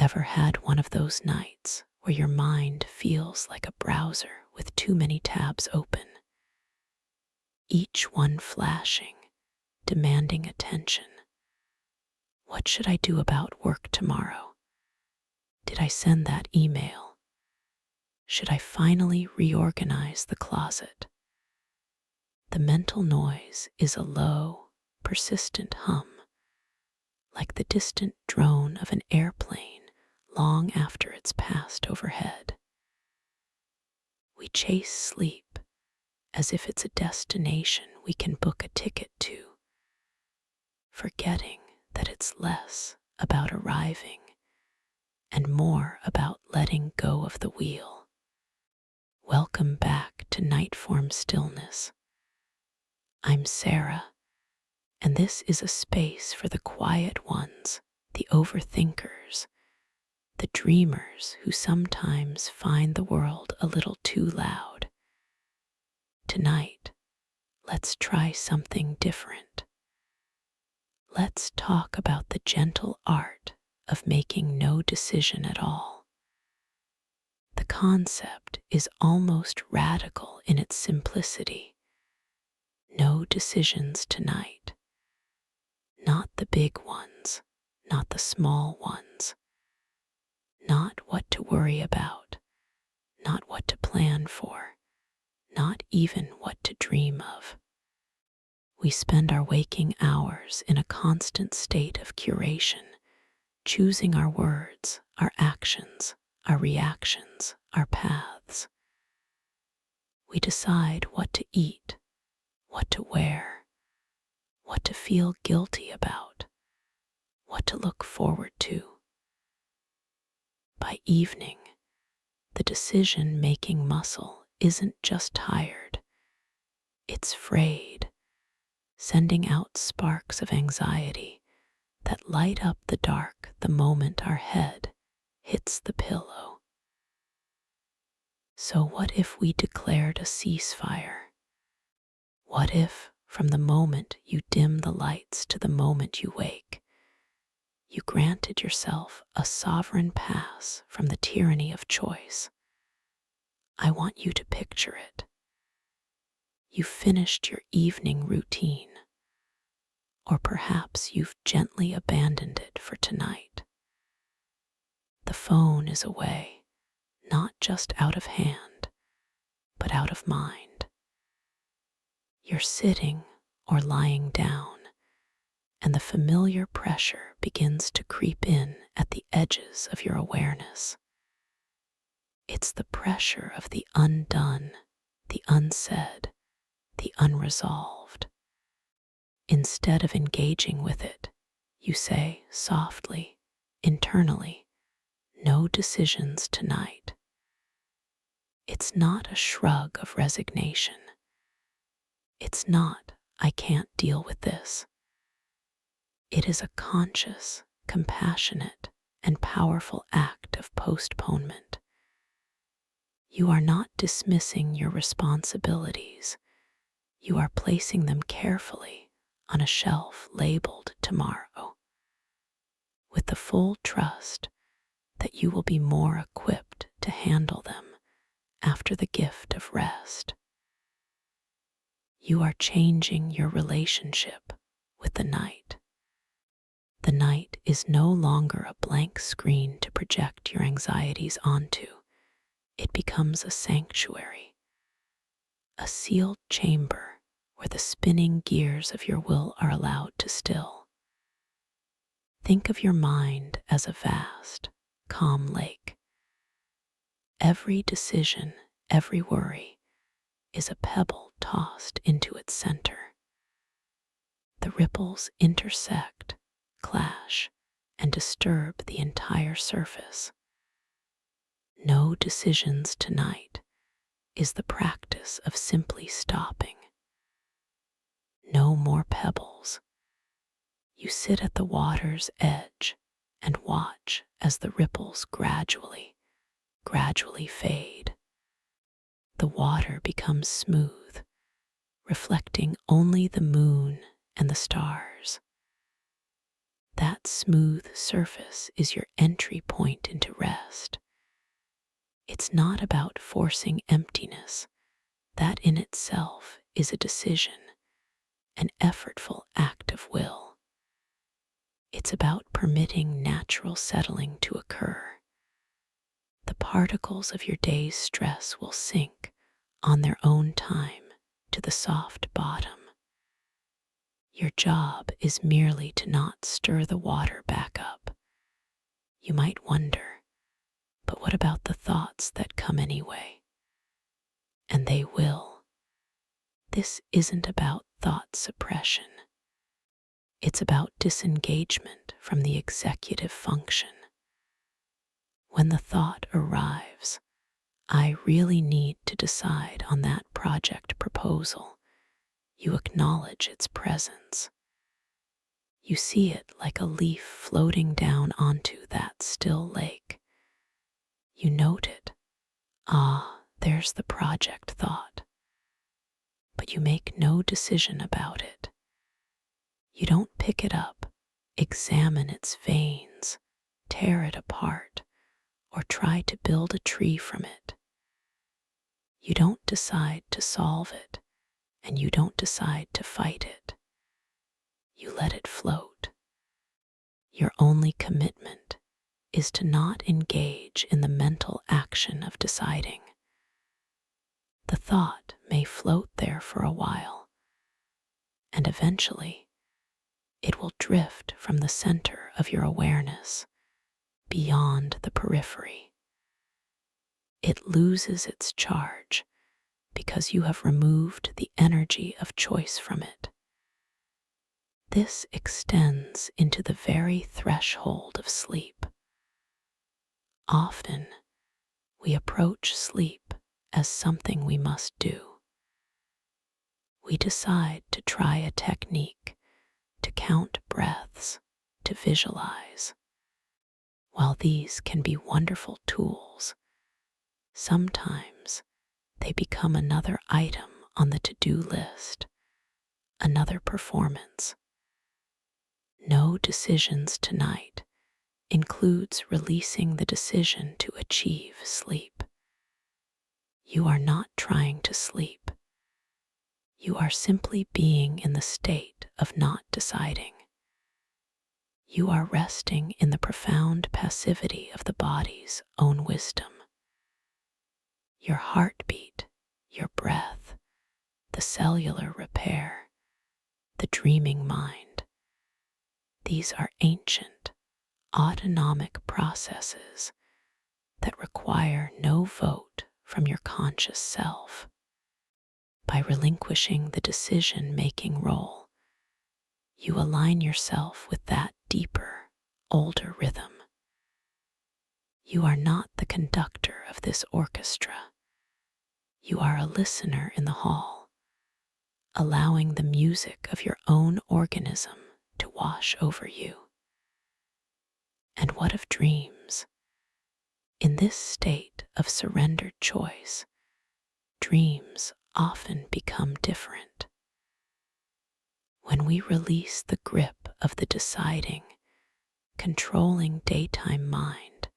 Ever had one of those nights where your mind feels like a browser with too many tabs open, each one flashing, demanding attention? What should I do about work tomorrow? Did I send that email? Should I finally reorganize the closet? The mental noise is a low, persistent hum, like the distant drone of an airplane long after it's passed overhead. We chase sleep as if it's a destination we can book a ticket to, forgetting that it's less about arriving and more about letting go of the wheel. Welcome back to Nightform Stillness. I'm Sarah, and this is a space for the quiet ones, the overthinkers, the dreamers who sometimes find the world a little too loud. Tonight, let's try something different. Let's talk about the gentle art of making no decision at all. The concept is almost radical in its simplicity. No decisions tonight. Not the big ones, not the small ones. Not what to worry about, not what to plan for, not even what to dream of. We spend our waking hours in a constant state of curation, choosing our words, our actions, our reactions, our paths. We decide what to eat, what to wear, what to feel guilty about, what to look forward to. By evening, the decision-making muscle isn't just tired, it's frayed, sending out sparks of anxiety that light up the dark the moment our head hits the pillow. So what if we declared a ceasefire? What if, from the moment you dim the lights to the moment you wake, you granted yourself a sovereign pass from the tyranny of choice? I want you to picture it. You finished your evening routine, or perhaps you've gently abandoned it for tonight. The phone is away, not just out of hand, but out of mind. You're sitting or lying down, and the familiar pressure begins to creep in at the edges of your awareness. It's the pressure of the undone, the unsaid, the unresolved. Instead of engaging with it, you say softly, internally, no decisions tonight. It's not a shrug of resignation. It's not, I can't deal with this. It is a conscious, compassionate, and powerful act of postponement. You are not dismissing your responsibilities. You are placing them carefully on a shelf labeled tomorrow, with the full trust that you will be more equipped to handle them after the gift of rest. You are changing your relationship with the night. The night is no longer a blank screen to project your anxieties onto. It becomes a sanctuary, a sealed chamber where the spinning gears of your will are allowed to still. Think of your mind as a vast, calm lake. Every decision, every worry, is a pebble tossed into its center. The ripples intersect, clash, and disturb the entire surface. No decisions tonight is the practice of simply stopping. No more pebbles. You sit at the water's edge and watch as the ripples gradually fade. The water becomes smooth, reflecting only the moon and the stars. That smooth surface is your entry point into rest. It's not about forcing emptiness. That in itself is a decision, an effortful act of will. It's about permitting natural settling to occur. The particles of your day's stress will sink on their own time to the soft bottom. Your job is merely to not stir the water back up. You might wonder, but what about the thoughts that come anyway? And they will. This isn't about thought suppression. It's about disengagement from the executive function. When the thought arrives, I really need to decide on that project proposal, you acknowledge its presence. You see it like a leaf floating down onto that still lake. You note it. Ah, there's the project thought. But you make no decision about it. You don't pick it up, examine its veins, tear it apart, or try to build a tree from it. You don't decide to solve it, and you don't decide to fight it. You let it float. Your only commitment is to not engage in the mental action of deciding. The thought may float there for a while, and eventually it will drift from the center of your awareness beyond the periphery. It loses its charge because you have removed the energy of choice from it. This extends into the very threshold of sleep. Often, we approach sleep as something we must do. We decide to try a technique, to count breaths, to visualize. While these can be wonderful tools, sometimes they become another item on the to-do list, another performance. No decisions tonight includes releasing the decision to achieve sleep. You are not trying to sleep. You are simply being in the state of not deciding. You are resting in the profound passivity of the body's own wisdom. Your heartbeat, your breath, the cellular repair, the dreaming mind. These are ancient, autonomic processes that require no vote from your conscious self. By relinquishing the decision-making role, you align yourself with that deeper, older rhythm. You are not the conductor of this orchestra. You are a listener in the hall, allowing the music of your own organism to wash over you. And what of dreams? In this state of surrendered choice, dreams often become different. When we release the grip of the deciding, controlling daytime mind,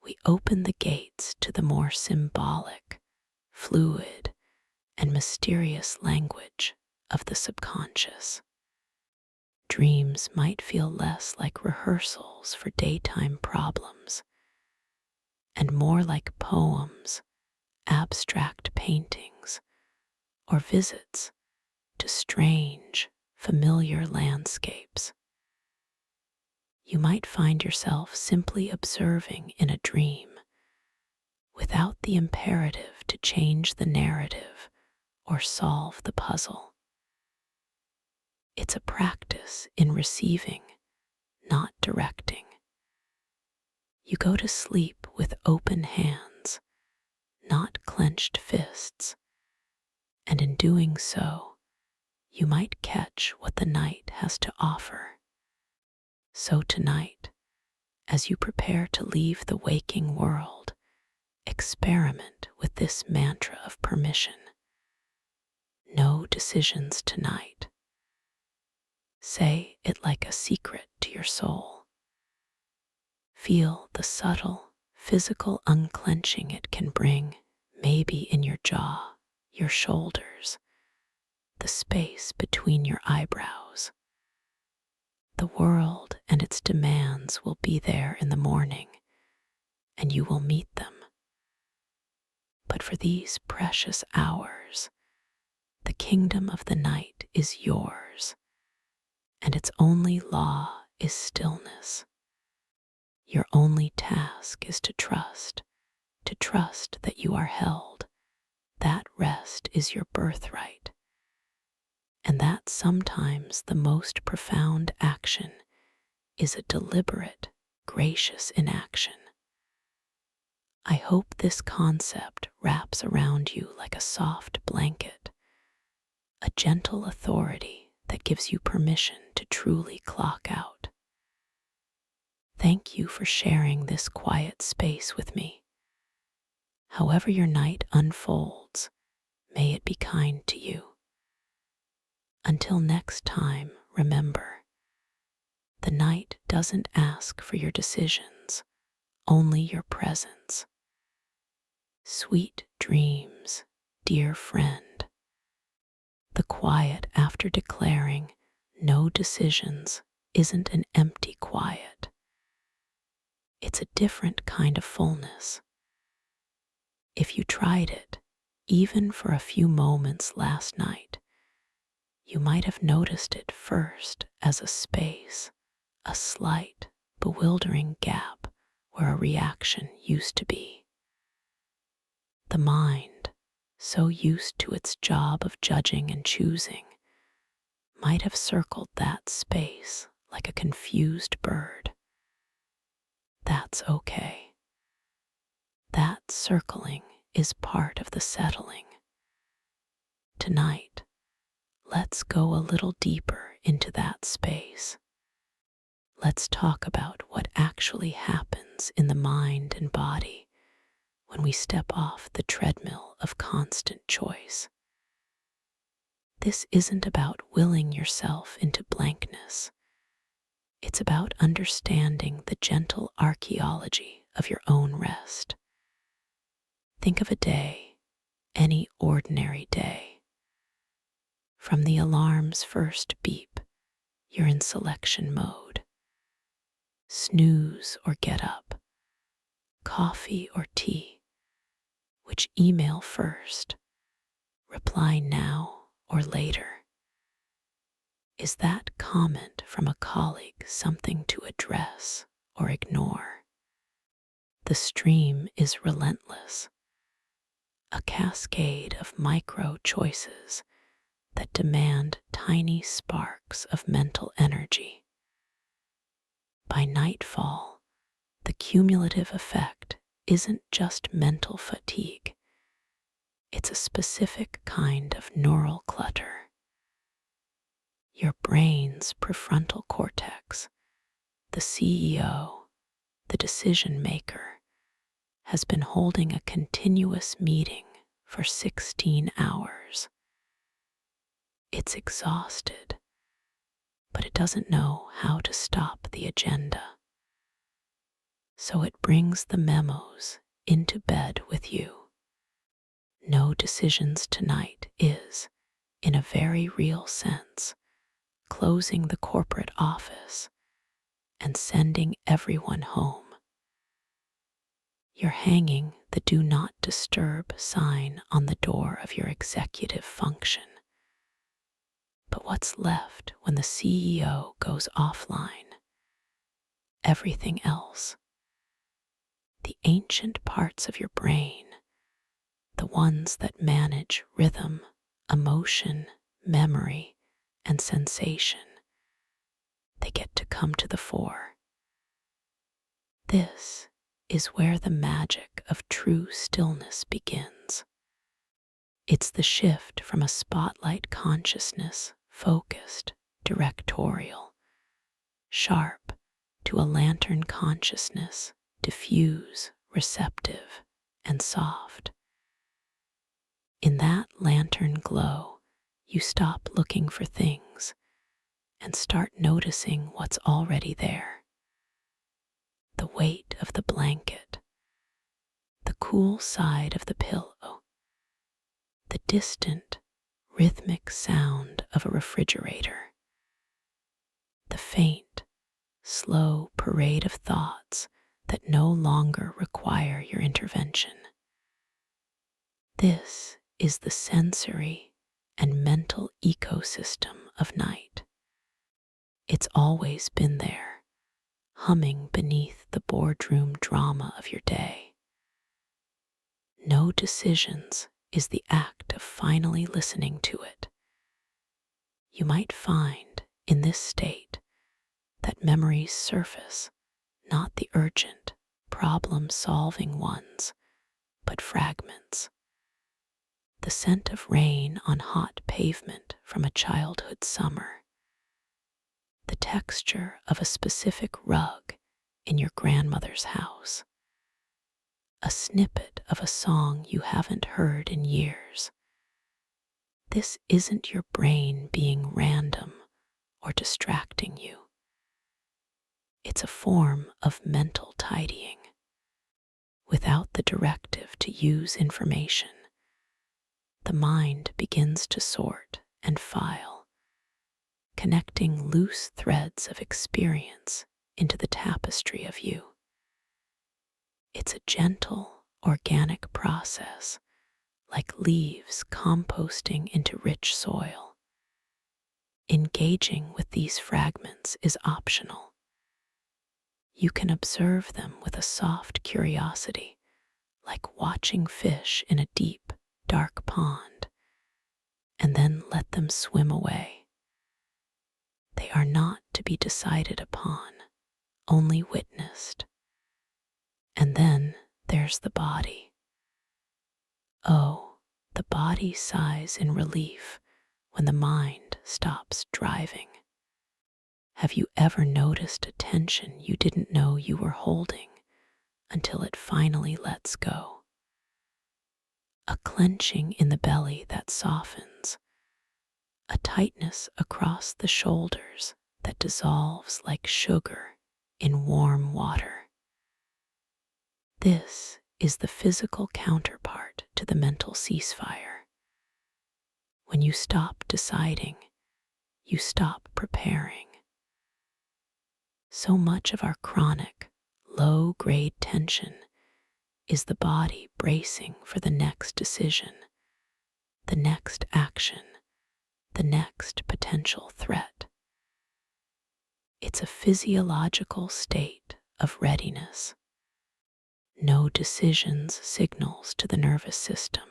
we open the gates to the more symbolic, fluid, and mysterious language of the subconscious. Dreams might feel less like rehearsals for daytime problems and more like poems, abstract paintings, or visits to strange, familiar landscapes. You might find yourself simply observing in a dream without the imperative to change the narrative or solve the puzzle. It's a practice in receiving, not directing. You go to sleep with open hands, not clenched fists, and in doing so, you might catch what the night has to offer. So tonight, as you prepare to leave the waking world, experiment with this mantra of permission. No decisions tonight. Say it like a secret to your soul. Feel the subtle, physical unclenching it can bring, maybe in your jaw, your shoulders, the space between your eyebrows. The world and its demands will be there in the morning, and you will meet them. But for these precious hours, the kingdom of the night is yours, and its only law is stillness. Your only task is to trust that you are held, that rest is your birthright, and that sometimes the most profound action is a deliberate, gracious inaction. I hope this concept wraps around you like a soft blanket, a gentle authority that gives you permission to truly clock out. Thank you for sharing this quiet space with me. However your night unfolds, may it be kind to you. Until next time, remember, the night doesn't ask for your decisions, only your presence. Sweet dreams, dear friend. The quiet after declaring no decisions isn't an empty quiet. It's a different kind of fullness. If you tried it, even for a few moments last night, you might have noticed it first as a space, a slight, bewildering gap where a reaction used to be. The mind, so used to its job of judging and choosing, might have circled that space like a confused bird. That's okay. That circling is part of the settling. Tonight, let's go a little deeper into that space. Let's talk about what actually happens in the mind and body when we step off the treadmill of constant choice. This isn't about willing yourself into blankness. It's about understanding the gentle archaeology of your own rest. Think of a day, any ordinary day. From the alarm's first beep, you're in selection mode. Snooze or get up, coffee or tea, which email first, reply now or later. Is that comment from a colleague something to address or ignore? The stream is relentless, a cascade of micro choices that demand tiny sparks of mental energy. By nightfall, the cumulative effect isn't just mental fatigue. It's a specific kind of neural clutter. Your brain's prefrontal cortex, the CEO, the decision maker, has been holding a continuous meeting for 16 hours. It's exhausted, but it doesn't know how to stop the agenda. So it brings the memos into bed with you. No decisions tonight is, in a very real sense, closing the corporate office and sending everyone home. You're hanging the do not disturb sign on the door of your executive function. But what's left when the CEO goes offline? Everything else. The ancient parts of your brain, the ones that manage rhythm, emotion, memory, and sensation, they get to come to the fore. This is where the magic of true stillness begins. It's the shift from a spotlight consciousness, focused, directorial, sharp, to a lantern consciousness, diffuse, receptive, and soft. In that lantern glow, you stop looking for things and start noticing what's already there. The weight of the blanket, the cool side of the pillow, the distant, rhythmic sound of a refrigerator, the faint, slow parade of thoughts that no longer require your intervention. This is the sensory and mental ecosystem of night. It's always been there, humming beneath the boardroom drama of your day. No decisions is the act of finally listening to it. You might find in this state that memories surface, not the urgent, problem-solving ones, but fragments. The scent of rain on hot pavement from a childhood summer, the texture of a specific rug in your grandmother's house, a snippet of a song you haven't heard in years. This isn't your brain being random or distracting you. It's a form of mental tidying. Without the directive to use information, the mind begins to sort and file, connecting loose threads of experience into the tapestry of you. It's a gentle, organic process, like leaves composting into rich soil. Engaging with these fragments is optional. You can observe them with a soft curiosity, like watching fish in a deep, dark pond, and then let them swim away. They are not to be decided upon, only witnessed. And then there's the body. Oh, the body sighs in relief when the mind stops driving. Have you ever noticed a tension you didn't know you were holding until it finally lets go? A clenching in the belly that softens, a tightness across the shoulders that dissolves like sugar in warm water. This is the physical counterpart to the mental ceasefire. When you stop deciding, you stop preparing. So much of our chronic, low-grade tension is the body bracing for the next decision, the next action, the next potential threat. It's a physiological state of readiness. No decisions signals to the nervous system.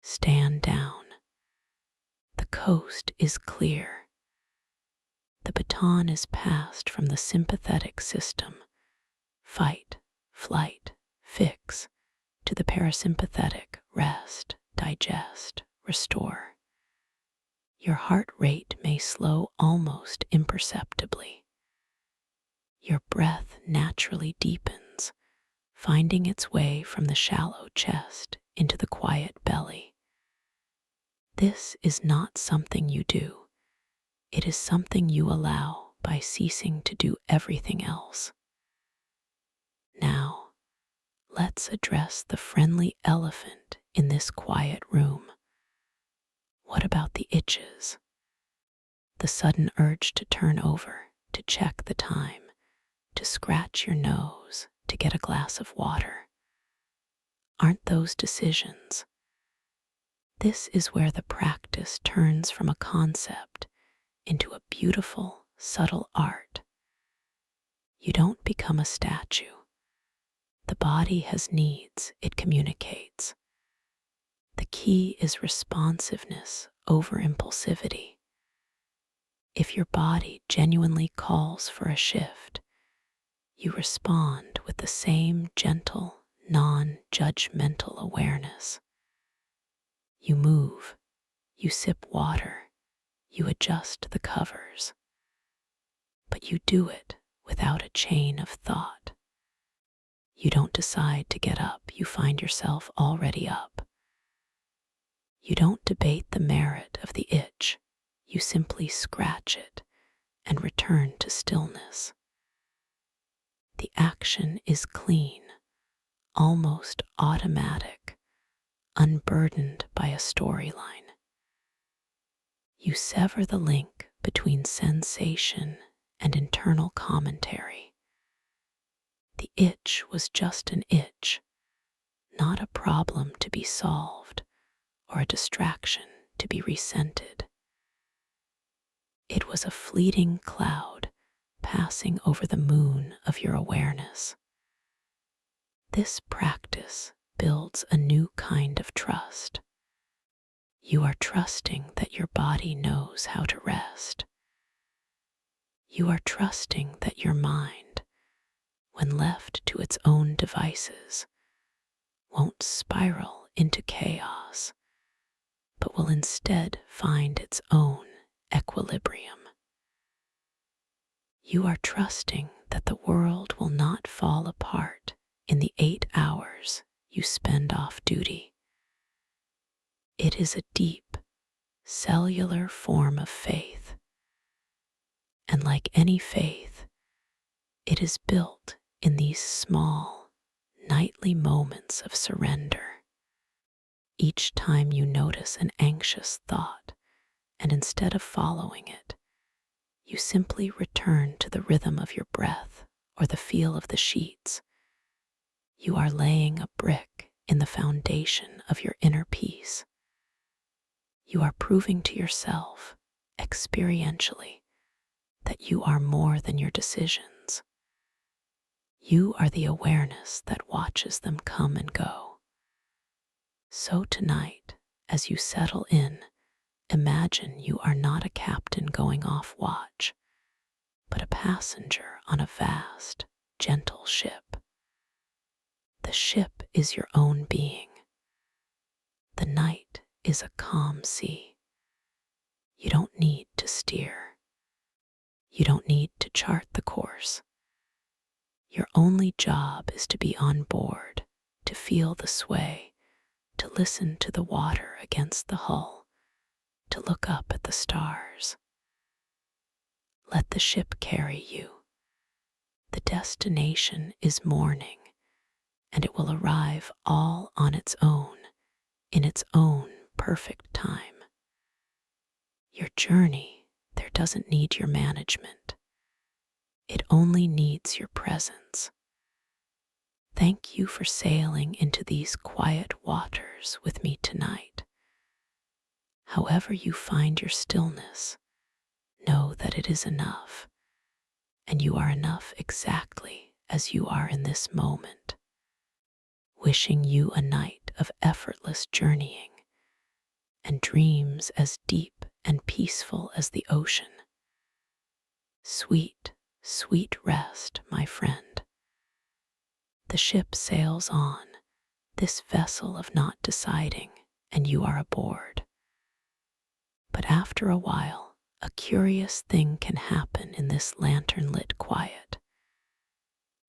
Stand down. The coast is clear. The baton is passed from the sympathetic system, fight, flight, fix, to the parasympathetic, rest, digest, restore. Your heart rate may slow almost imperceptibly. Your breath naturally deepens, finding its way from the shallow chest into the quiet belly. This is not something you do. It is something you allow by ceasing to do everything else. Now, let's address the friendly elephant in this quiet room. What about the itches? The sudden urge to turn over, to check the time, to scratch your nose, to get a glass of water. Aren't those decisions? This is where the practice turns from a concept into a beautiful, subtle art. You don't become a statue. The body has needs it communicates. The key is responsiveness over impulsivity. If your body genuinely calls for a shift, you respond with the same gentle, non-judgmental awareness. You move, you sip water, you adjust the covers. But you do it without a chain of thought. You don't decide to get up, you find yourself already up. You don't debate the merit of the itch, you simply scratch it and return to stillness. The action is clean, almost automatic, unburdened by a storyline. You sever the link between sensation and internal commentary. The itch was just an itch, not a problem to be solved or a distraction to be resented. It was a fleeting cloud passing over the moon of your awareness. This practice builds a new kind of trust. You are trusting that your body knows how to rest. You are trusting that your mind, when left to its own devices, won't spiral into chaos, but will instead find its own equilibrium. You are trusting that the world will not fall apart in the 8 hours you spend off duty. It is a deep, cellular form of faith. And like any faith, it is built in these small, nightly moments of surrender. Each time you notice an anxious thought, and instead of following it, you simply return to the rhythm of your breath or the feel of the sheets. You are laying a brick in the foundation of your inner peace. You are proving to yourself, experientially, that you are more than your decisions. You are the awareness that watches them come and go. So tonight, as you settle in, imagine you are not a captain going off watch, but a passenger on a vast, gentle ship. The ship is your own being. The night is a calm sea. You don't need to steer. You don't need to chart the course. Your only job is to be on board, to feel the sway, to listen to the water against the hull, to look up at the stars. Let the ship carry you. The destination is morning, and it will arrive all on its own, in its own perfect time. Your journey there doesn't need your management. It only needs your presence. Thank you for sailing into these quiet waters with me tonight. However you find your stillness, know that it is enough, and you are enough exactly as you are in this moment. Wishing you a night of effortless journeying and dreams as deep and peaceful as the ocean. Sweet, sweet rest, my friend. The ship sails on, this vessel of not deciding, and you are aboard. But after a while, a curious thing can happen in this lantern-lit quiet.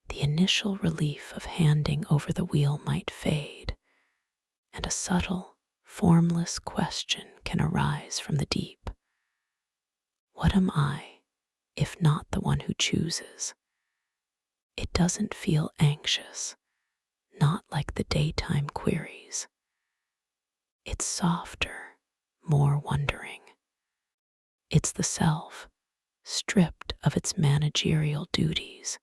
The initial relief of handing over the wheel might fade, and a subtle, formless question can arise from the deep. What am I, if not the one who chooses? It doesn't feel anxious, not like the daytime queries. It's softer, more wondering. It's the self, stripped of its managerial duties,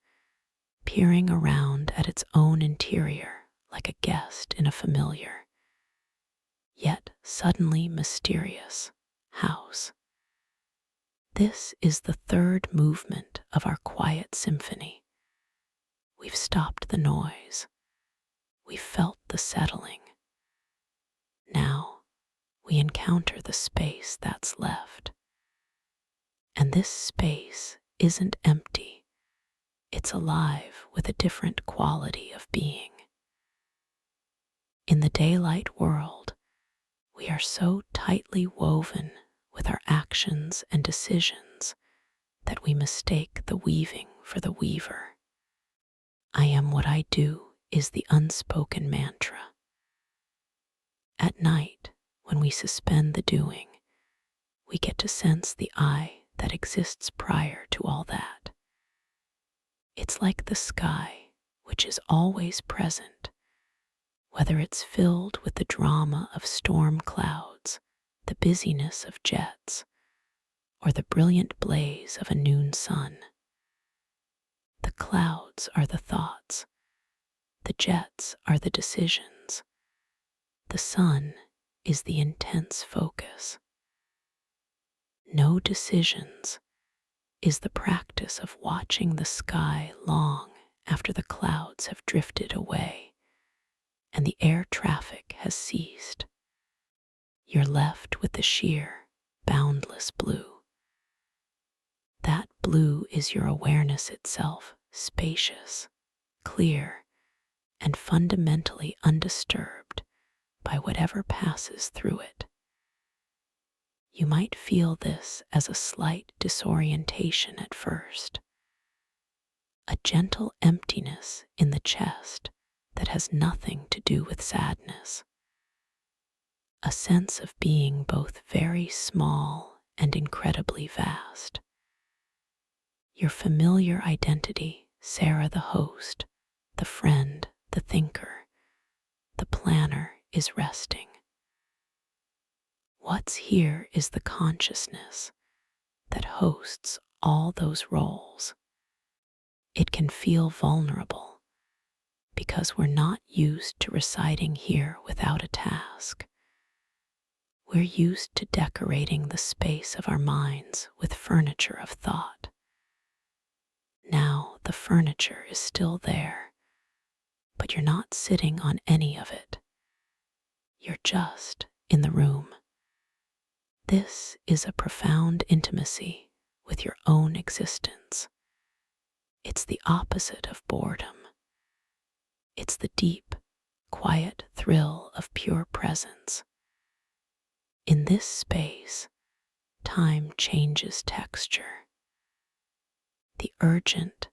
peering around at its own interior like a guest in a familiar, yet suddenly mysterious, house. This is the third movement of our quiet symphony. We've stopped the noise. We've felt the settling. Now we encounter the space that's left. And this space isn't empty. It's alive with a different quality of being. In the daylight world, we are so tightly woven with our actions and decisions that we mistake the weaving for the weaver. I am what I do is the unspoken mantra. At night, when we suspend the doing, we get to sense the I that exists prior to all that. It's like the sky, which is always present, whether it's filled with the drama of storm clouds, the busyness of jets, or the brilliant blaze of a noon sun. The clouds are the thoughts, the jets are the decisions, the sun is the intense focus. No decisions is the practice of watching the sky long after the clouds have drifted away and the air traffic has ceased. You're left with the sheer, boundless blue. That blue is your awareness itself, spacious, clear, and fundamentally undisturbed by whatever passes through it. You might feel this as a slight disorientation at first, a gentle emptiness in the chest that has nothing to do with sadness, a sense of being both very small and incredibly vast. Your familiar identity, Sarah the host, the friend, the thinker, the planner, is resting. What's here is the consciousness that hosts all those roles. It can feel vulnerable because we're not used to residing here without a task. We're used to decorating the space of our minds with furniture of thought. Now the furniture is still there, but you're not sitting on any of it. You're just in the room. This is a profound intimacy with your own existence. It's the opposite of boredom. It's the deep, quiet thrill of pure presence. In this space, time changes texture. The urgent,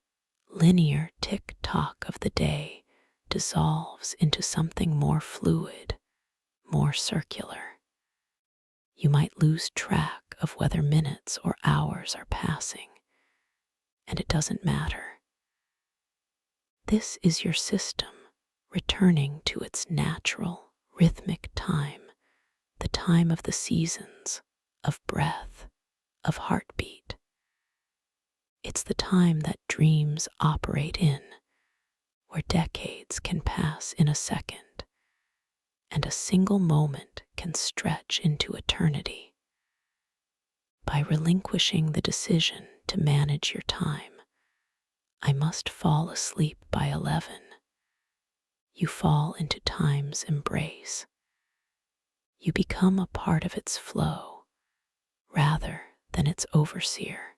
linear tick-tock of the day dissolves into something more fluid, more circular. You might lose track of whether minutes or hours are passing, and it doesn't matter. This is your system returning to its natural, rhythmic time, the time of the seasons, of breath, of heartbeat. It's the time that dreams operate in, where decades can pass in a second, and a single moment can stretch into eternity. By relinquishing the decision to manage your time, I must fall asleep by 11. You fall into time's embrace. You become a part of its flow, rather than its overseer.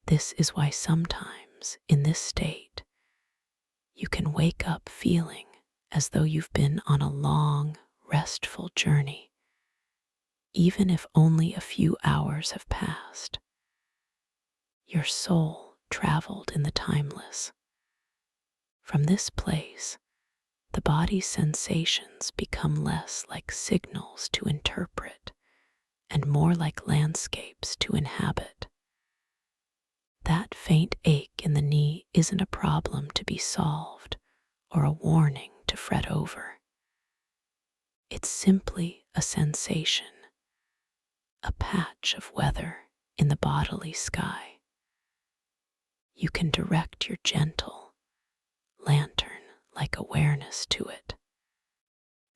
This is why sometimes, in this state, you can wake up feeling as though you've been on a long, restful journey, even if only a few hours have passed. Your soul traveled in the timeless. From this place, the body's sensations become less like signals to interpret and more like landscapes to inhabit. That faint ache in the knee isn't a problem to be solved or a warning to fret over. It's simply a sensation, a patch of weather in the bodily sky. You can direct your gentle, lantern-like awareness to it,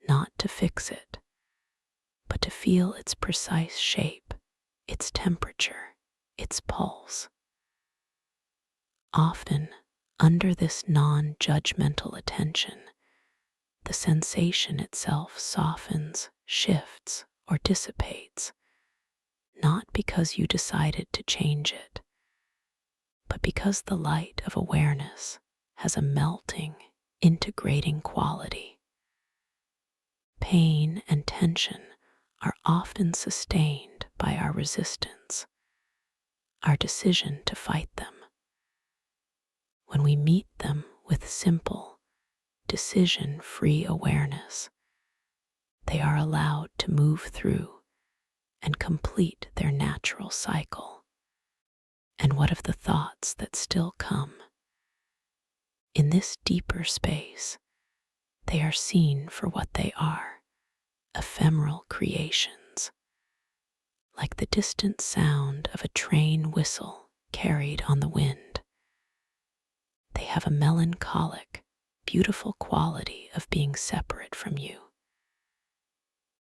not to fix it, but to feel its precise shape, its temperature, its pulse. Often, under this non-judgmental attention, the sensation itself softens, shifts, or dissipates, not because you decided to change it, but because the light of awareness has a melting, integrating quality. Pain and tension are often sustained by our resistance, our decision to fight them. When we meet them with simple, decision-free awareness, they are allowed to move through and complete their natural cycle. And what of the thoughts that still come? In this deeper space, they are seen for what they are, ephemeral creations, like the distant sound of a train whistle carried on the wind. They have a melancholic, beautiful quality of being separate from you.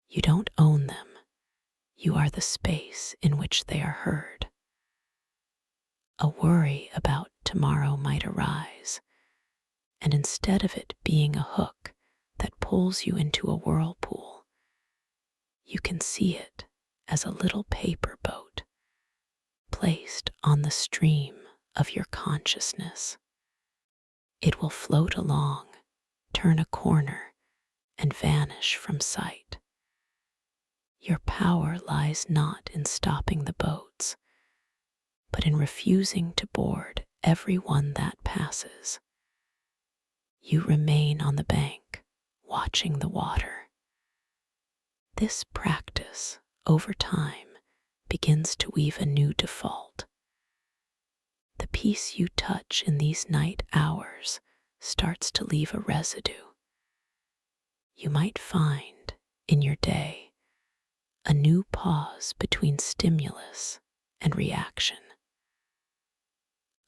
You don't own them. You are the space in which they are heard. A worry about tomorrow might arise, and instead of it being a hook that pulls you into a whirlpool, you can see it as a little paper boat placed on the stream of your consciousness. It will float along, turn a corner, and vanish from sight. Your power lies not in stopping the boats, but in refusing to board every one that passes. You remain on the bank, watching the water. This practice, over time, begins to weave a new default. The peace you touch in these night hours starts to leave a residue. You might find, in your day, a new pause between stimulus and reaction.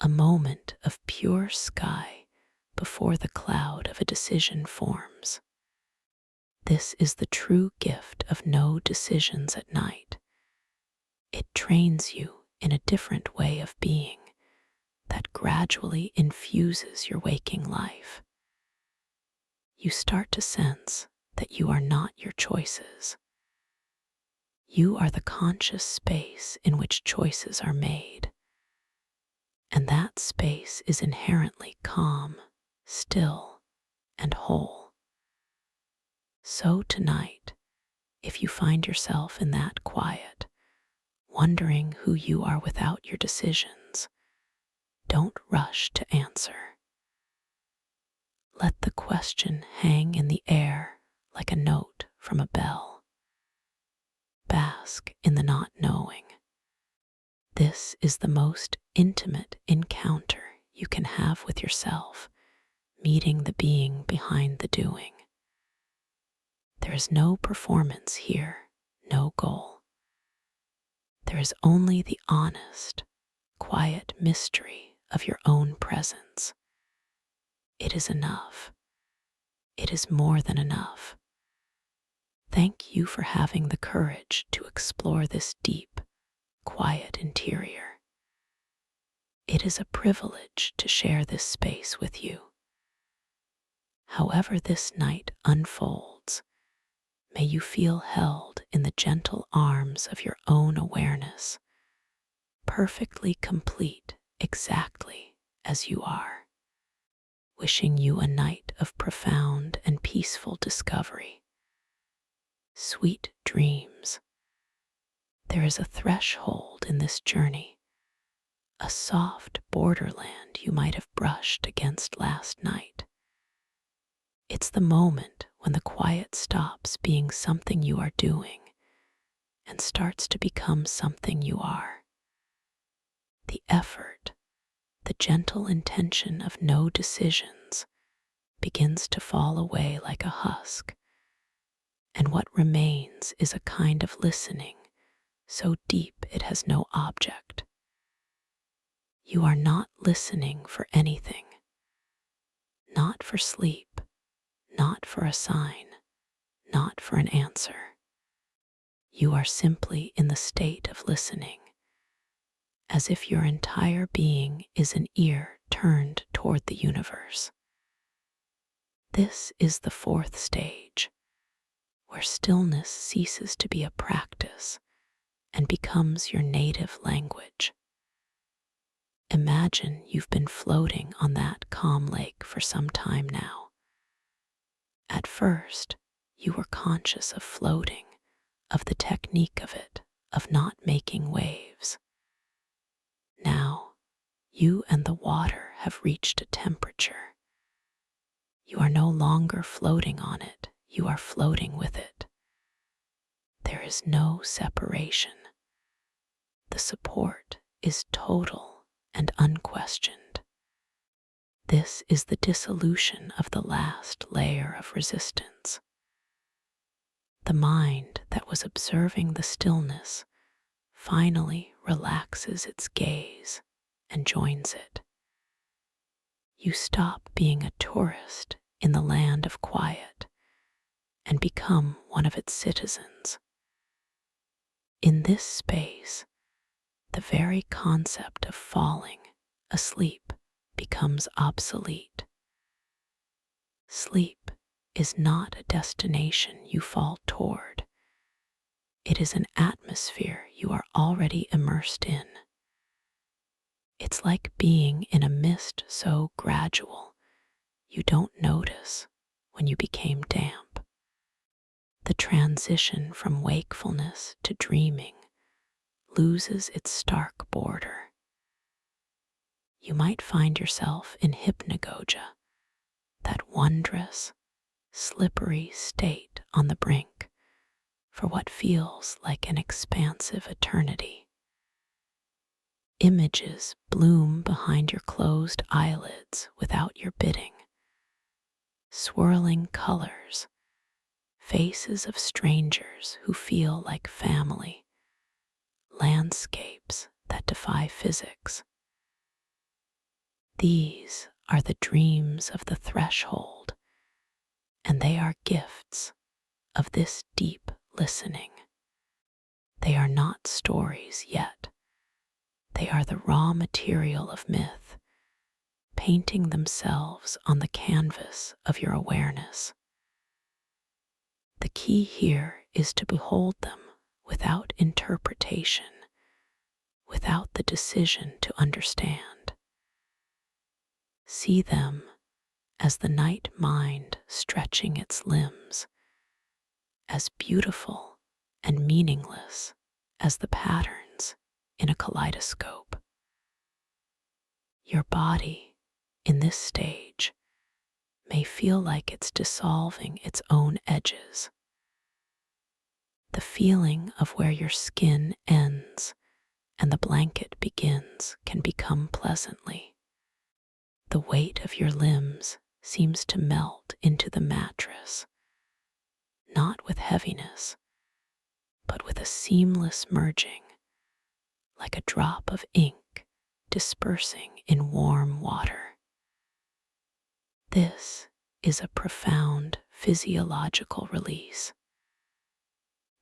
A moment of pure sky before the cloud of a decision forms. This is the true gift of no decisions at night. It trains you in a different way of being that gradually infuses your waking life. You start to sense that you are not your choices. You are the conscious space in which choices are made. And that space is inherently calm, still, and whole. So tonight, if you find yourself in that quiet, wondering who you are without your decisions, don't rush to answer. Let the question hang in the air like a note from a bell. Bask in the not knowing. This is the most intimate encounter you can have with yourself, meeting the being behind the doing. There is no performance here, no goal. There is only the honest, quiet mystery of your own presence. It is enough. It is more than enough. Thank you for having the courage to explore this deep, quiet interior. It is a privilege to share this space with you. However this night unfolds, may you feel held in the gentle arms of your own awareness, perfectly complete exactly as you are. Wishing you a night of profound and peaceful discovery. Sweet dreams. There is a threshold in this journey, a soft borderland you might have brushed against last night. It's the moment when the quiet stops being something you are doing and starts to become something you are. The effort, the gentle intention of no decisions begins to fall away like a husk, and what remains is a kind of listening so deep it has no object. You are not listening for anything, not for sleep, not for a sign, not for an answer. You are simply in the state of listening, as if your entire being is an ear turned toward the universe. This is the fourth stage, where stillness ceases to be a practice and becomes your native language. Imagine you've been floating on that calm lake for some time now. At first, you were conscious of floating, of the technique of it, of not making waves. Now, you and the water have reached a temperature. You are no longer floating on it, you are floating with it. there is no separation. The support is total and unquestioned. This is the dissolution of the last layer of resistance. The mind that was observing the stillness finally relaxes its gaze and joins it. You stop being a tourist in the land of quiet and become one of its citizens. In this space, the very concept of falling asleep becomes obsolete. Sleep is not a destination you fall toward. It is an atmosphere you are already immersed in. It's like being in a mist so gradual you don't notice when you became damp. The transition from wakefulness to dreaming loses its stark border. You might find yourself in hypnagogia, that wondrous, slippery state on the brink for what feels like an expansive eternity. Images bloom behind your closed eyelids without your bidding. Swirling colors, faces of strangers who feel like family, landscapes that defy physics. These are the dreams of the threshold, and they are gifts of this deep listening. They are not stories yet. They are the raw material of myth, painting themselves on the canvas of your awareness. The key here is to behold them without interpretation, without the decision to understand. See them as the night mind stretching its limbs, as beautiful and meaningless as the patterns in a kaleidoscope. Your body, in this stage, may feel like it's dissolving its own edges. The feeling of where your skin ends and the blanket begins can become pleasantly. The weight of your limbs seems to melt into the mattress, not with heaviness, but with a seamless merging, like a drop of ink dispersing in warm water. This is a profound physiological release.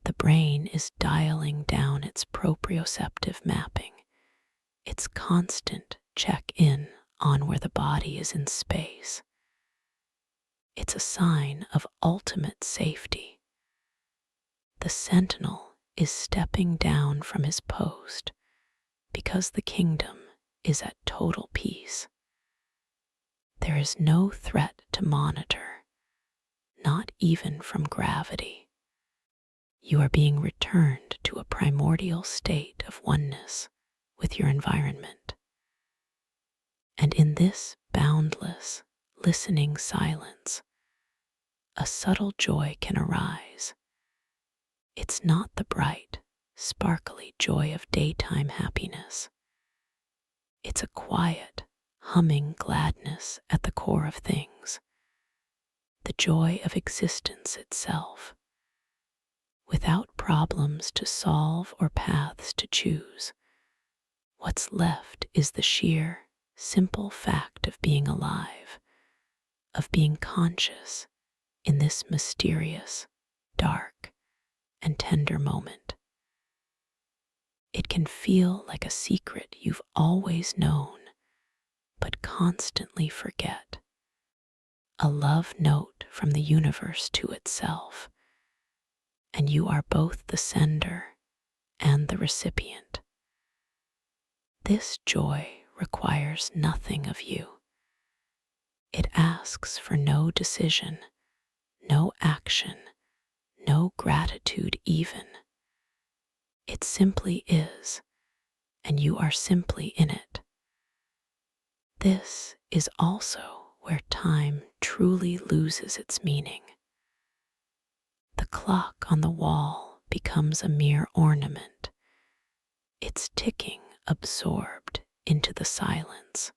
The brain is dialing down its proprioceptive mapping, its constant check-in on where the body is in space. It's a sign of ultimate safety. The sentinel is stepping down from his post because the kingdom is at total peace. There is no threat to monitor, not even from gravity. You are being returned to a primordial state of oneness with your environment. And in this boundless, listening silence, a subtle joy can arise. It's not the bright, sparkly joy of daytime happiness. It's a quiet, humming gladness at the core of things, the joy of existence itself. Without problems to solve or paths to choose, what's left is the sheer, simple fact of being alive, of being conscious in this mysterious, dark, and tender moment. It can feel like a secret you've always known, but constantly forget. A love note from the universe to itself, and you are both the sender and the recipient. This joy requires nothing of you. It asks for no decision, no action, no gratitude even. It simply is, and you are simply in it. This is also where time truly loses its meaning. The clock on the wall becomes a mere ornament, its ticking absorbed into the silence.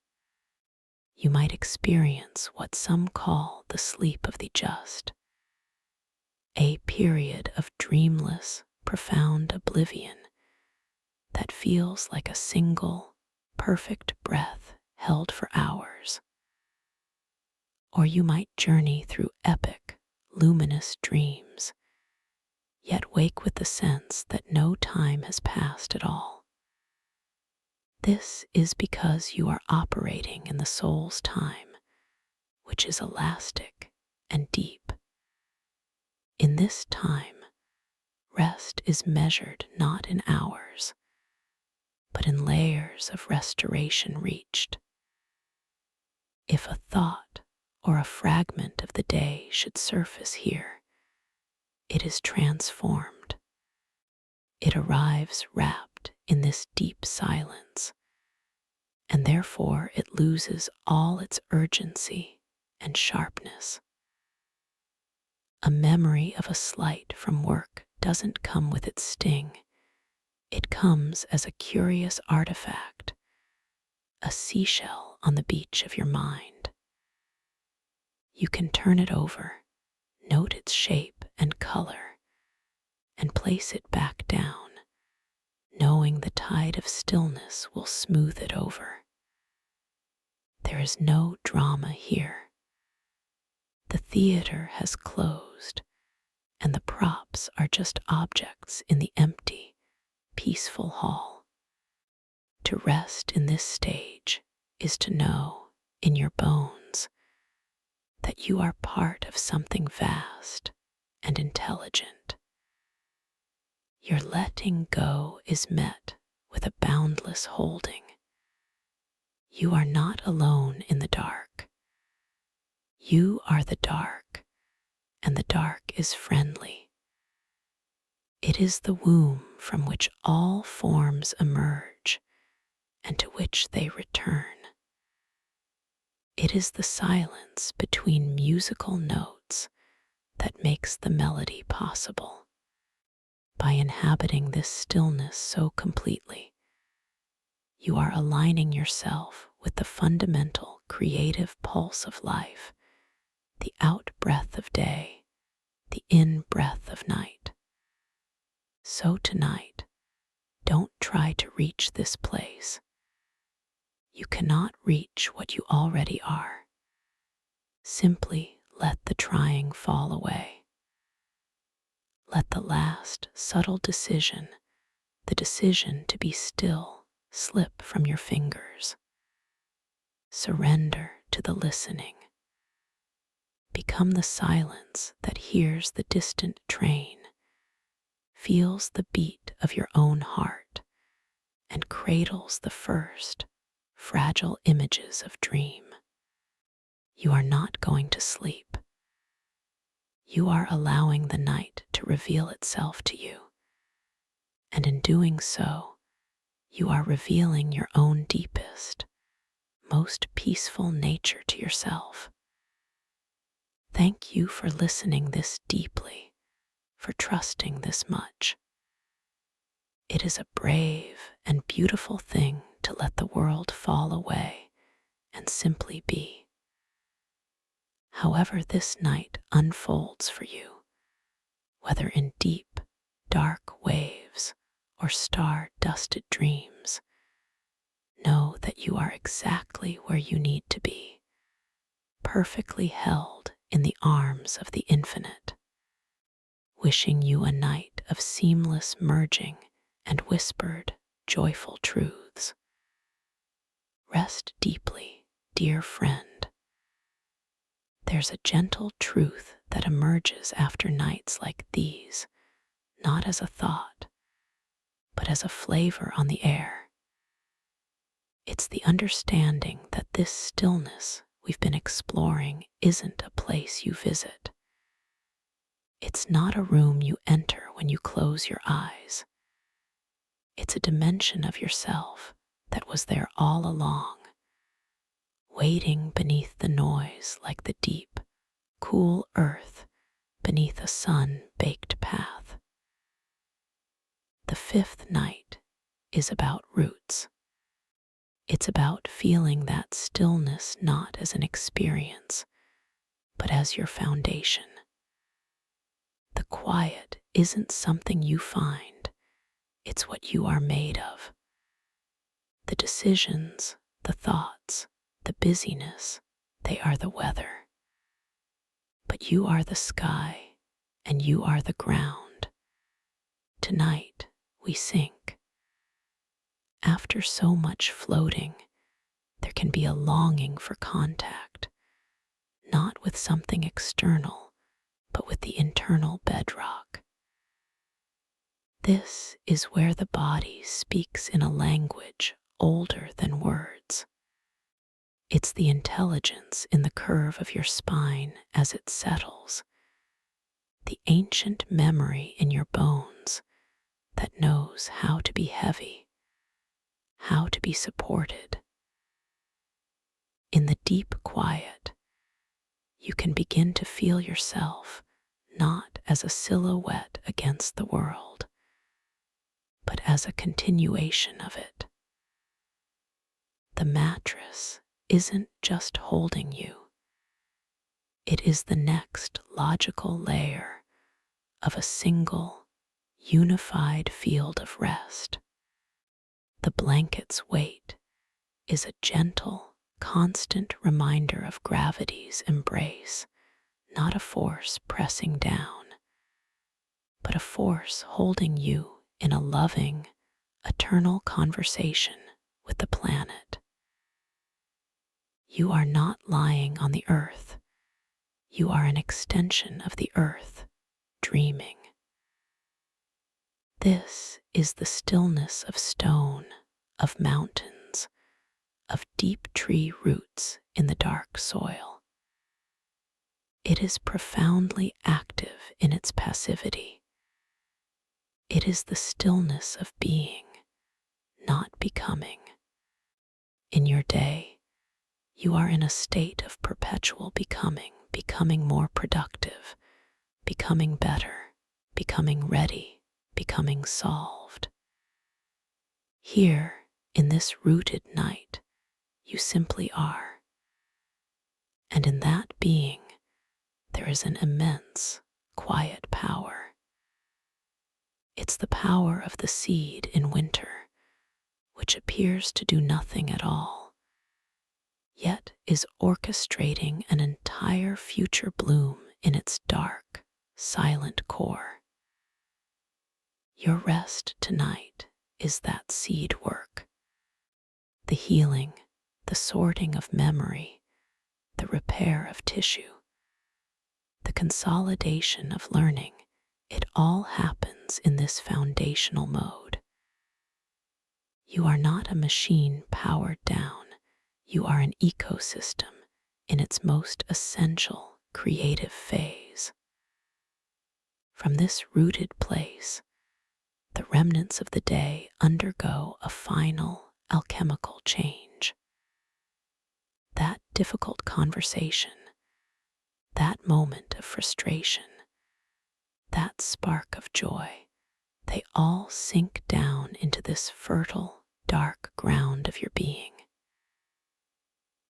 You might experience what some call the sleep of the just, a period of dreamless, profound oblivion that feels like a single, perfect breath held for hours. Or you might journey through epic, luminous dreams, yet wake with the sense that no time has passed at all. This is because you are operating in the soul's time, which is elastic and deep. In this time, rest is measured not in hours, but in layers of restoration reached. If a thought or a fragment of the day should surface here, it is transformed. It arrives wrapped in this deep silence, and therefore it loses all its urgency and sharpness. A memory of a slight from work doesn't come with its sting. It comes as a curious artifact, a seashell on the beach of your mind. You can turn it over, note its shape and color, and place it back down, knowing the tide of stillness will smooth it over. There is no drama here. The theater has closed, and the props are just objects in the empty, peaceful hall. To rest in this stage is to know, in your bones, that you are part of something vast and intelligent. Your letting go is met with a boundless holding. You are not alone in the dark. You are the dark, and the dark is friendly. It is the womb from which all forms emerge and to which they return. It is the silence between musical notes that makes the melody possible. By inhabiting this stillness so completely, you are aligning yourself with the fundamental creative pulse of life, the out-breath of day, the in-breath of night. So tonight, don't try to reach this place. You cannot reach what you already are. Simply let the trying fall away. Let the last subtle decision, the decision to be still, slip from your fingers. Surrender to the listening. Become the silence that hears the distant train, feels the beat of your own heart, and cradles the first, fragile images of dream. You are not going to sleep. You are allowing the night to reveal itself to you, and in doing so, you are revealing your own deepest, most peaceful nature to yourself. Thank you for listening this deeply, for trusting this much. It is a brave and beautiful thing to let the world fall away and simply be. However this night unfolds for you, whether in deep, dark waves or star-dusted dreams, know that you are exactly where you need to be, perfectly held in the arms of the infinite. Wishing you a night of seamless merging and whispered, joyful truths. Rest deeply, dear friend. There's a gentle truth that emerges after nights like these, not as a thought, but as a flavor on the air. It's the understanding that this stillness we've been exploring isn't a place you visit. It's not a room you enter when you close your eyes. It's a dimension of yourself that was there all along, waiting beneath the noise like the deep, cool earth beneath a sun-baked path. fifth night is about roots. It's about feeling that stillness not as an experience, but as your foundation. The quiet isn't something you find, it's what you are made of. The decisions, the thoughts, the busyness, they are the weather. But you are the sky, and you are the ground. Tonight we sink. After so much floating, there can be a longing for contact, not with something external, but with the internal bedrock. This is where the body speaks in a language older than words. It's the intelligence in the curve of your spine as it settles, the ancient memory in your bones that knows how to be heavy, how to be supported. In the deep quiet, you can begin to feel yourself not as a silhouette against the world, but as a continuation of it. The mattress isn't just holding you. It is the next logical layer of a single, unified field of rest. The blanket's weight is a gentle, constant reminder of gravity's embrace, not a force pressing down, but a force holding you in a loving, eternal conversation with the planet. You are not lying on the earth. You are an extension of the earth, dreaming. This is the stillness of stone, of mountains, of deep tree roots in the dark soil. It is profoundly active in its passivity. It is the stillness of being, not becoming. In your day, you are in a state of perpetual becoming, becoming more productive, becoming better, becoming ready, becoming solved. Here, in this rooted night, you simply are. And in that being, there is an immense, quiet power. It's the power of the seed in winter, which appears to do nothing at all, yet is orchestrating an entire future bloom in its dark, silent core. Your rest tonight is that seed work. The healing, the sorting of memory, the repair of tissue, the consolidation of learning, it all happens in this foundational mode. You are not a machine powered down. You are an ecosystem in its most essential creative phase. From this rooted place, the remnants of the day undergo a final alchemical change. That difficult conversation, that moment of frustration, that spark of joy, they all sink down into this fertile, dark ground of your being.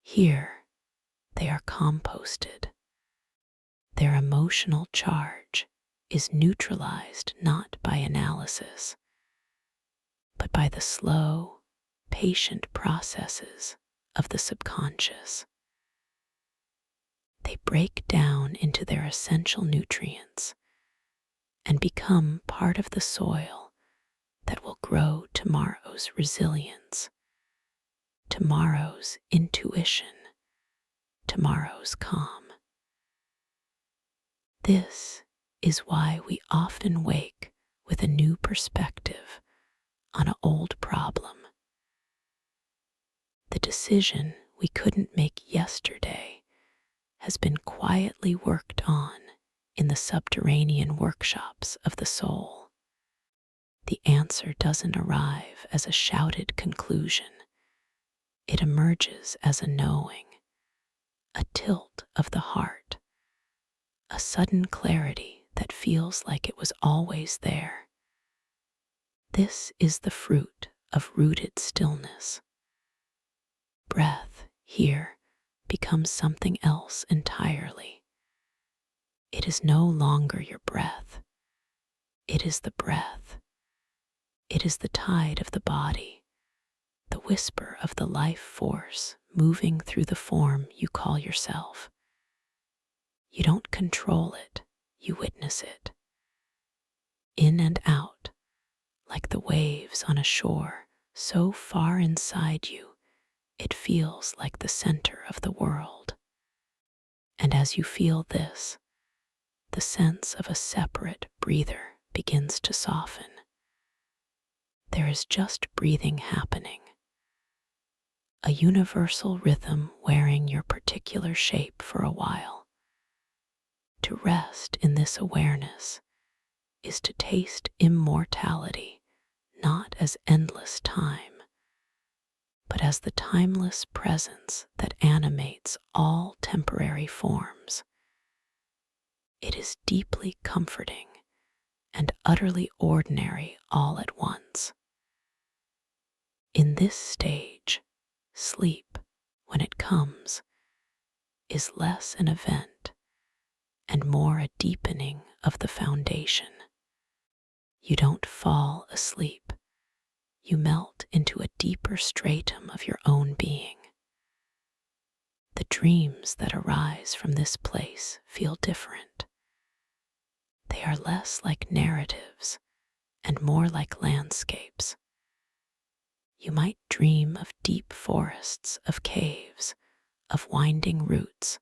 Here, they are composted. Their emotional charge is neutralized not by analysis, but by the slow, patient processes of the subconscious. They break down into their essential nutrients and become part of the soil that will grow tomorrow's resilience, tomorrow's intuition, tomorrow's calm. This is why we often wake with a new perspective on an old problem. The decision we couldn't make yesterday has been quietly worked on in the subterranean workshops of the soul. The answer doesn't arrive as a shouted conclusion. It emerges as a knowing, a tilt of the heart, a sudden clarity that feels like it was always there. This is the fruit of rooted stillness. Breath here becomes something else entirely. It is no longer your breath. It is the breath. It is the tide of the body, the whisper of the life force moving through the form you call yourself. You don't control it, you witness it. In and out, like the waves on a shore, so far inside you, it feels like the center of the world. And as you feel this, the sense of a separate breather begins to soften. There is just breathing happening, a universal rhythm wearing your particular shape for a while. To rest in this awareness is to taste immortality, not as endless time, but as the timeless presence that animates all temporary forms. It is deeply comforting and utterly ordinary all at once. In this stage, sleep, when it comes, is less an event and more a deepening of the foundation. You don't fall asleep. You melt into a deeper stratum of your own being. The dreams that arise from this place feel different. They are less like narratives and more like landscapes. You might dream of deep forests, of caves, of winding routes,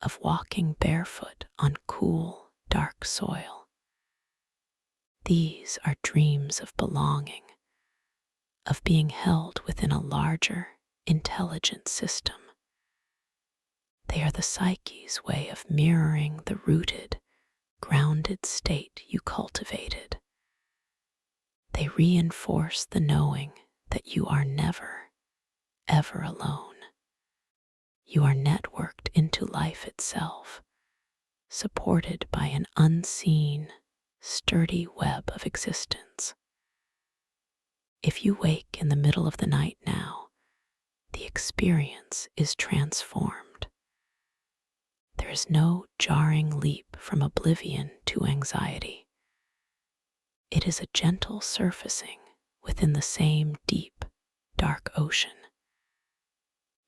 of walking barefoot on cool, dark soil. These are dreams of belonging, of being held within a larger, intelligent system. They are the psyche's way of mirroring the rooted, grounded state you cultivated. They reinforce the knowing that you are never, ever alone. You are networked into life itself, supported by an unseen, sturdy web of existence. If you wake in the middle of the night now, the experience is transformed. There is no jarring leap from oblivion to anxiety. It is a gentle surfacing within the same deep, dark ocean.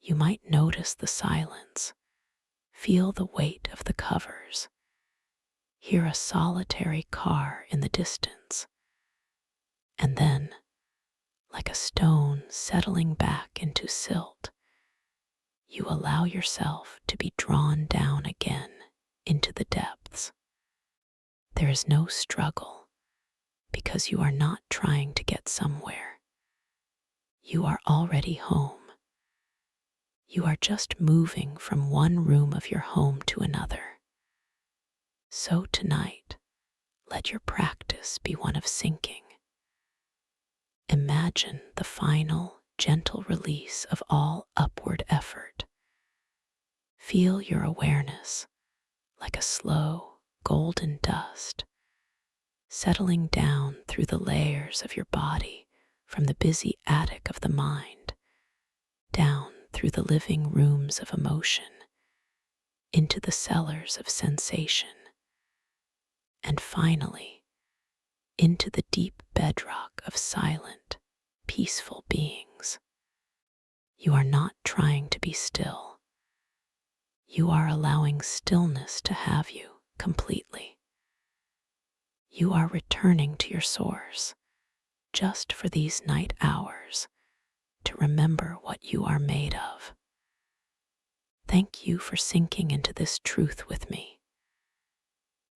You might notice the silence, feel the weight of the covers, hear a solitary car in the distance, and then, like a stone settling back into silt, you allow yourself to be drawn down again into the depths. There is no struggle because you are not trying to get somewhere. You are already home. You are just moving from one room of your home to another. So tonight, let your practice be one of sinking. Imagine the final, gentle release of all upward effort. Feel your awareness like a slow, golden dust, settling down through the layers of your body from the busy attic of the mind, down through the living rooms of emotion, into the cellars of sensation, and finally, into the deep bedrock of silent, peaceful beings. You are not trying to be still. You are allowing stillness to have you completely. You are returning to your source just for these night hours to remember what you are made of. Thank you for sinking into this truth with me.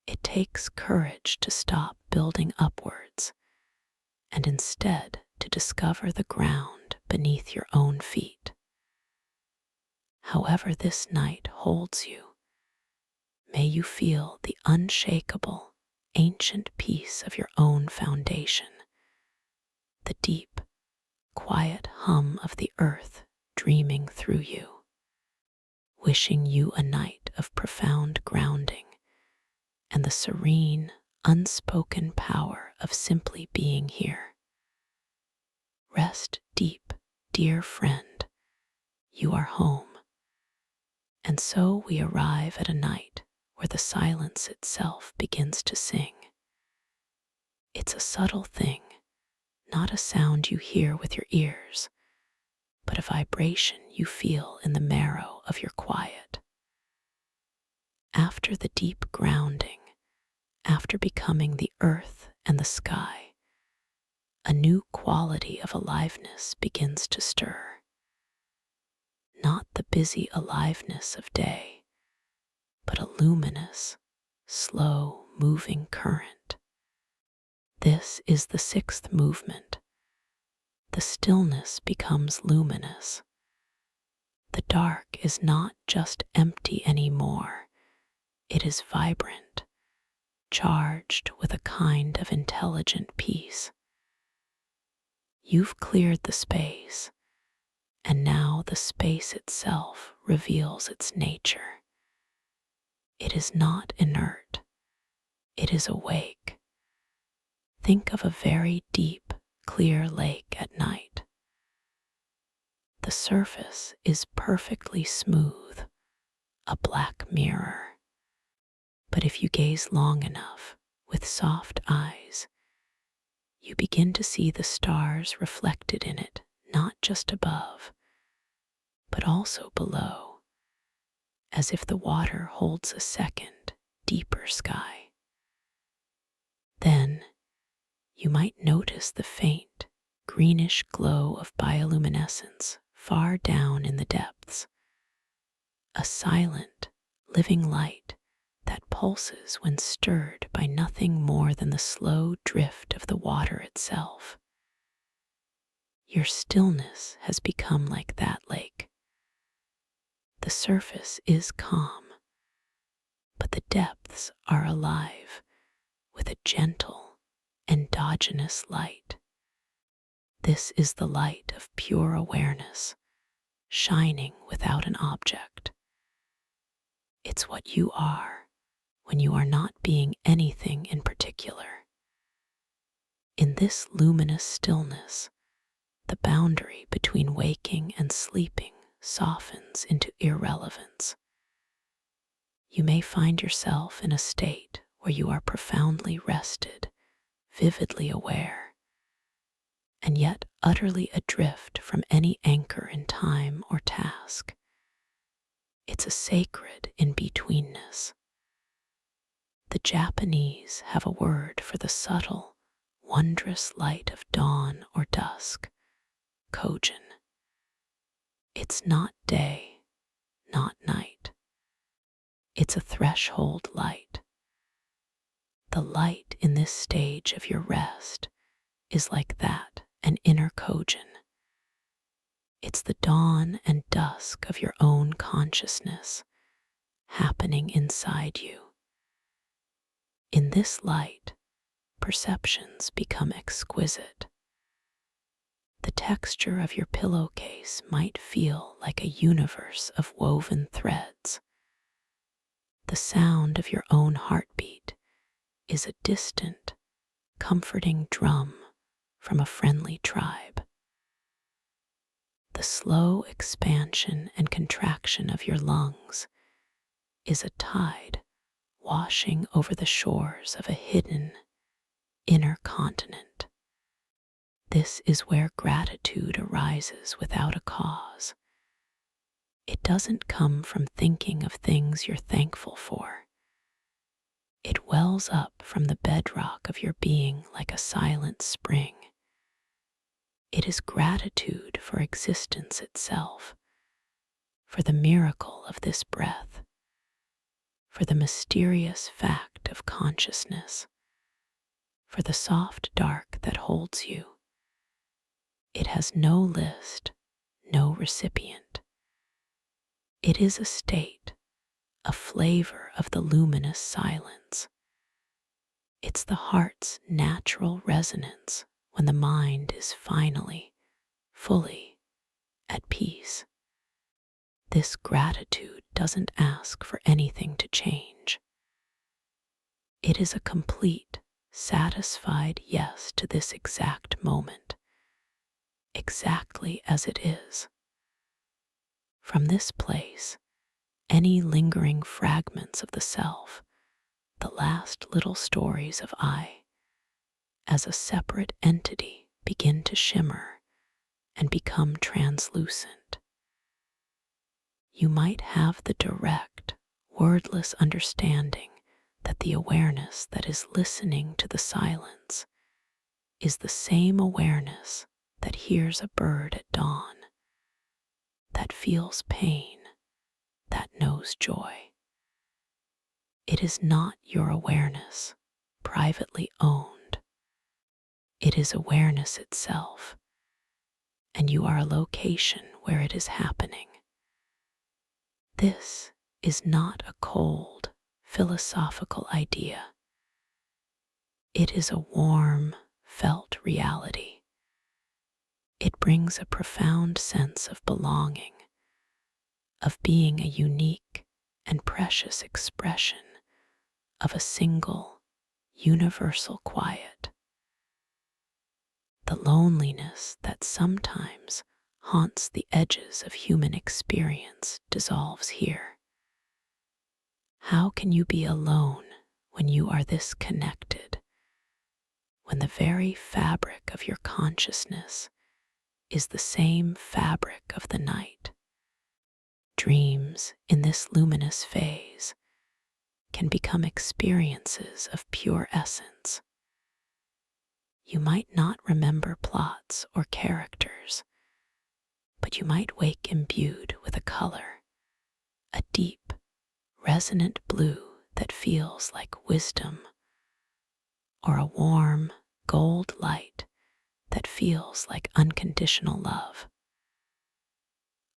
It takes courage to stop building upwards and instead to discover the ground beneath your own feet. However this night holds you, may you feel the unshakable, ancient peace of your own foundation, the deep, quiet hum of the earth dreaming through you. Wishing you a night of profound grounding and the serene, unspoken power of simply being here. Rest deep, dear friend. You are home. And so we arrive at a night where the silence itself begins to sing. It's a subtle thing, not a sound you hear with your ears, but a vibration you feel in the marrow of your quiet. After the deep grounding, after becoming the earth and the sky, a new quality of aliveness begins to stir. Not the busy aliveness of day, but a luminous, slow moving current. This is the sixth movement. The stillness becomes luminous. The dark is not just empty anymore. It is vibrant, charged with a kind of intelligent peace. You've cleared the space, and now the space itself reveals its nature. It is not inert. It is awake. Think of a very deep, clear lake at night. The surface is perfectly smooth, a black mirror. But if you gaze long enough, with soft eyes, you begin to see the stars reflected in it, not just above, but also below, as if the water holds a second, deeper sky. Then you might notice the faint, greenish glow of bioluminescence far down in the depths, a silent, living light that pulses when stirred by nothing more than the slow drift of the water itself. Your stillness has become like that lake. The surface is calm, but the depths are alive with a gentle, endogenous light. This is the light of pure awareness, shining without an object. It's what you are when you are not being anything in particular. In this luminous stillness, the boundary between waking and sleeping softens into irrelevance. You may find yourself in a state where you are profoundly rested, vividly aware, and yet utterly adrift from any anchor in time or task. It's a sacred in-betweenness. The Japanese have a word for the subtle, wondrous light of dawn or dusk, kojin. It's not day, not night. It's a threshold light. The light in this stage of your rest is like that, an inner kojin. It's the dawn and dusk of your own consciousness happening inside you. In this light, perceptions become exquisite. The texture of your pillowcase might feel like a universe of woven threads. The sound of your own heartbeat is a distant, comforting drum from a friendly tribe. The slow expansion and contraction of your lungs is a tide washing over the shores of a hidden, inner continent. This is where gratitude arises without a cause. It doesn't come from thinking of things you're thankful for. It wells up from the bedrock of your being like a silent spring. It is gratitude for existence itself, for the miracle of this breath, for the mysterious fact of consciousness, for the soft dark that holds you. It has no list, no recipient. It is a state, a flavor of the luminous silence. It's the heart's natural resonance when the mind is finally, fully at peace. This gratitude doesn't ask for anything to change. It is a complete, satisfied yes to this exact moment. exactly as it is. From this place, any lingering fragments of the self, the last little stories of I, as a separate entity, begin to shimmer and become translucent. You might have the direct, wordless understanding that the awareness that is listening to the silence is the same awareness that hears a bird at dawn, that feels pain, that knows joy. It is not your awareness, privately owned. It is awareness itself, and you are a location where it is happening. This is not a cold, philosophical idea. It is a warm, felt reality. It brings a profound sense of belonging, of being a unique and precious expression of a single, universal quiet. The loneliness that sometimes haunts the edges of human experience dissolves here. How can you be alone when you are this connected, when the very fabric of your consciousness is the same fabric of the night? Dreams in this luminous phase can become experiences of pure essence. You might not remember plots or characters, but you might wake imbued with a color, a deep, resonant blue that feels like wisdom, or a warm, gold light that feels like unconditional love.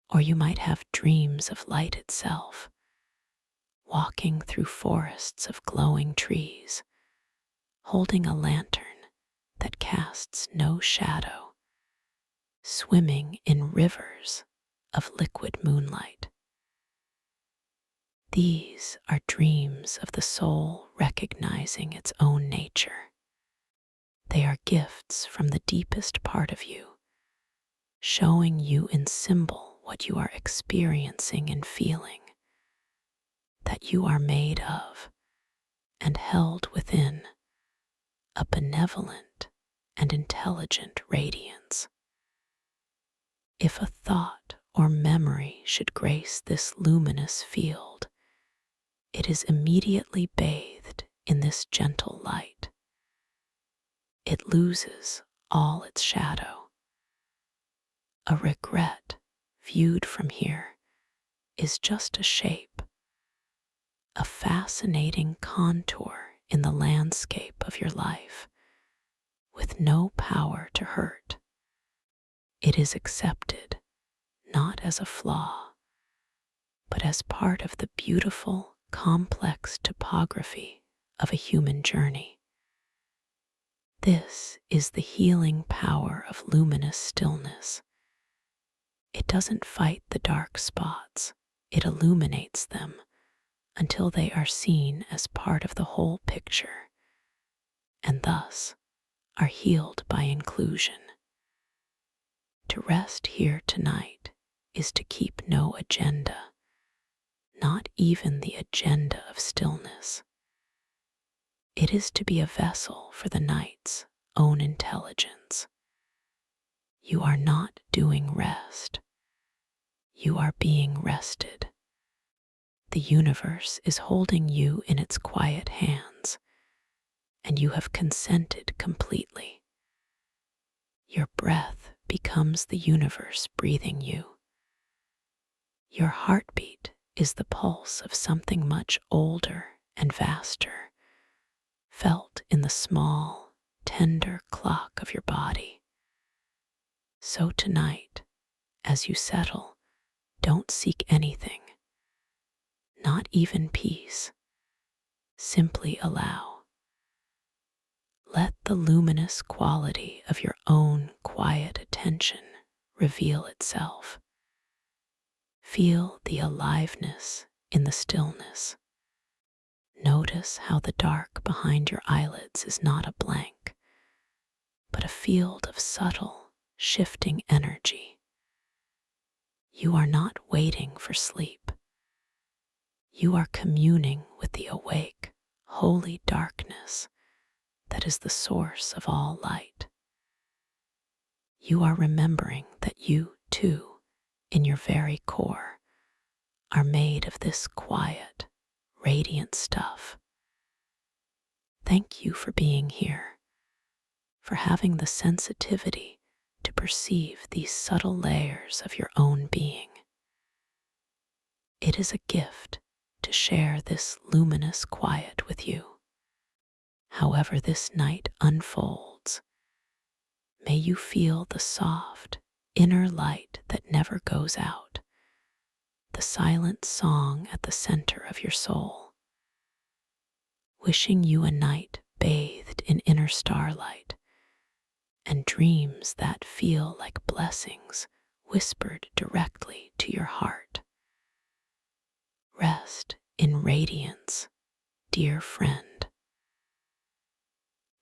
Or you might have dreams of light itself, walking through forests of glowing trees, holding a lantern that casts no shadow, swimming in rivers of liquid moonlight. These are dreams of the soul recognizing its own nature. They are gifts from the deepest part of you, showing you in symbol what you are experiencing and feeling, that you are made of and held within a benevolent and intelligent radiance. If a thought or memory should grace this luminous field, it is immediately bathed in this gentle light. It loses all its shadow. A regret viewed from here is just a shape, a fascinating contour in the landscape of your life, with no power to hurt. It is accepted not as a flaw, but as part of the beautiful, complex topography of a human journey. This is the healing power of luminous stillness. It doesn't fight the dark spots, it illuminates them until they are seen as part of the whole picture, and thus are healed by inclusion. To rest here tonight is to keep no agenda, not even the agenda of stillness. It is to be a vessel for the night's own intelligence. You are not doing rest. You are being rested. The universe is holding you in its quiet hands, and you have consented completely. Your breath becomes the universe breathing you. Your heartbeat is the pulse of something much older and vaster, felt in the small, tender clock of your body. So tonight, as you settle, don't seek anything, not even peace. Simply allow. Let the luminous quality of your own quiet attention reveal itself. Feel the aliveness in the stillness. Notice how the dark behind your eyelids is not a blank, but a field of subtle, shifting energy. You are not waiting for sleep. You are communing with the awake, holy darkness that is the source of all light. You are remembering that you, too, in your very core, are made of this quiet, radiant stuff. Thank you for being here, for having the sensitivity to perceive these subtle layers of your own being. It is a gift to share this luminous quiet with you. However this night unfolds, may you feel the soft, inner light that never goes out, the silent song at the center of your soul. Wishing you a night bathed in inner starlight and dreams that feel like blessings whispered directly to your heart. Rest in radiance, dear friend.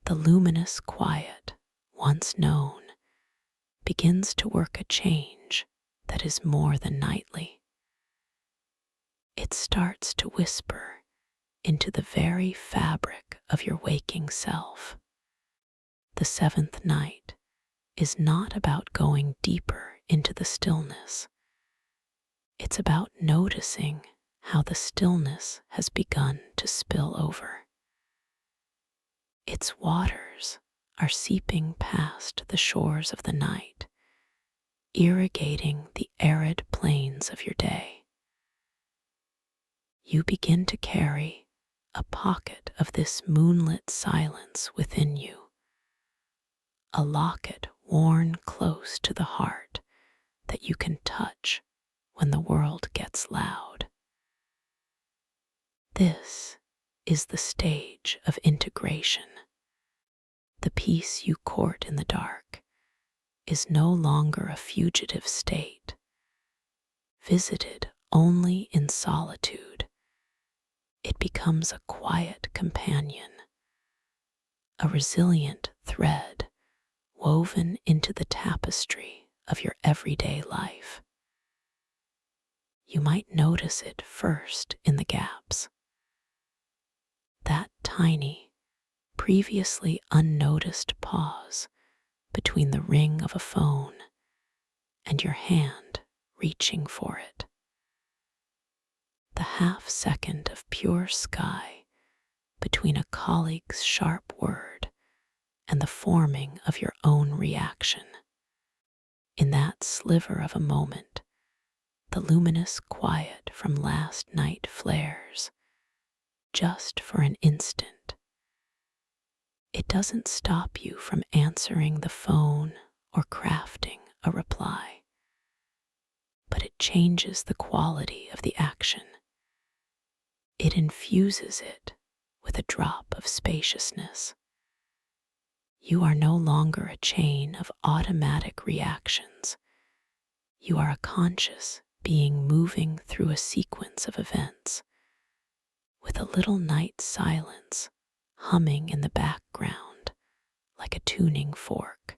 The luminous quiet, once known, begins to work a change that is more than nightly. It starts to whisper into the very fabric of your waking self. The seventh night is not about going deeper into the stillness. It's about noticing how the stillness has begun to spill over. Its waters are seeping past the shores of the night, irrigating the arid plains of your day. You begin to carry a pocket of this moonlit silence within you, a locket worn close to the heart that you can touch when the world gets loud. This is the stage of integration. The peace you court in the dark is no longer a fugitive state, visited only in solitude. It becomes a quiet companion, a resilient thread woven into the tapestry of your everyday life. You might notice it first in the gaps. That tiny, previously unnoticed pause between the ring of a phone and your hand reaching for it. The half second of pure sky between a colleague's sharp word and the forming of your own reaction. In that sliver of a moment, the luminous quiet from last night flares, just for an instant. It doesn't stop you from answering the phone or crafting a reply, but it changes the quality of the action. It infuses it with a drop of spaciousness. You are no longer a chain of automatic reactions. You are a conscious being moving through a sequence of events, with a little night silence humming in the background like a tuning fork.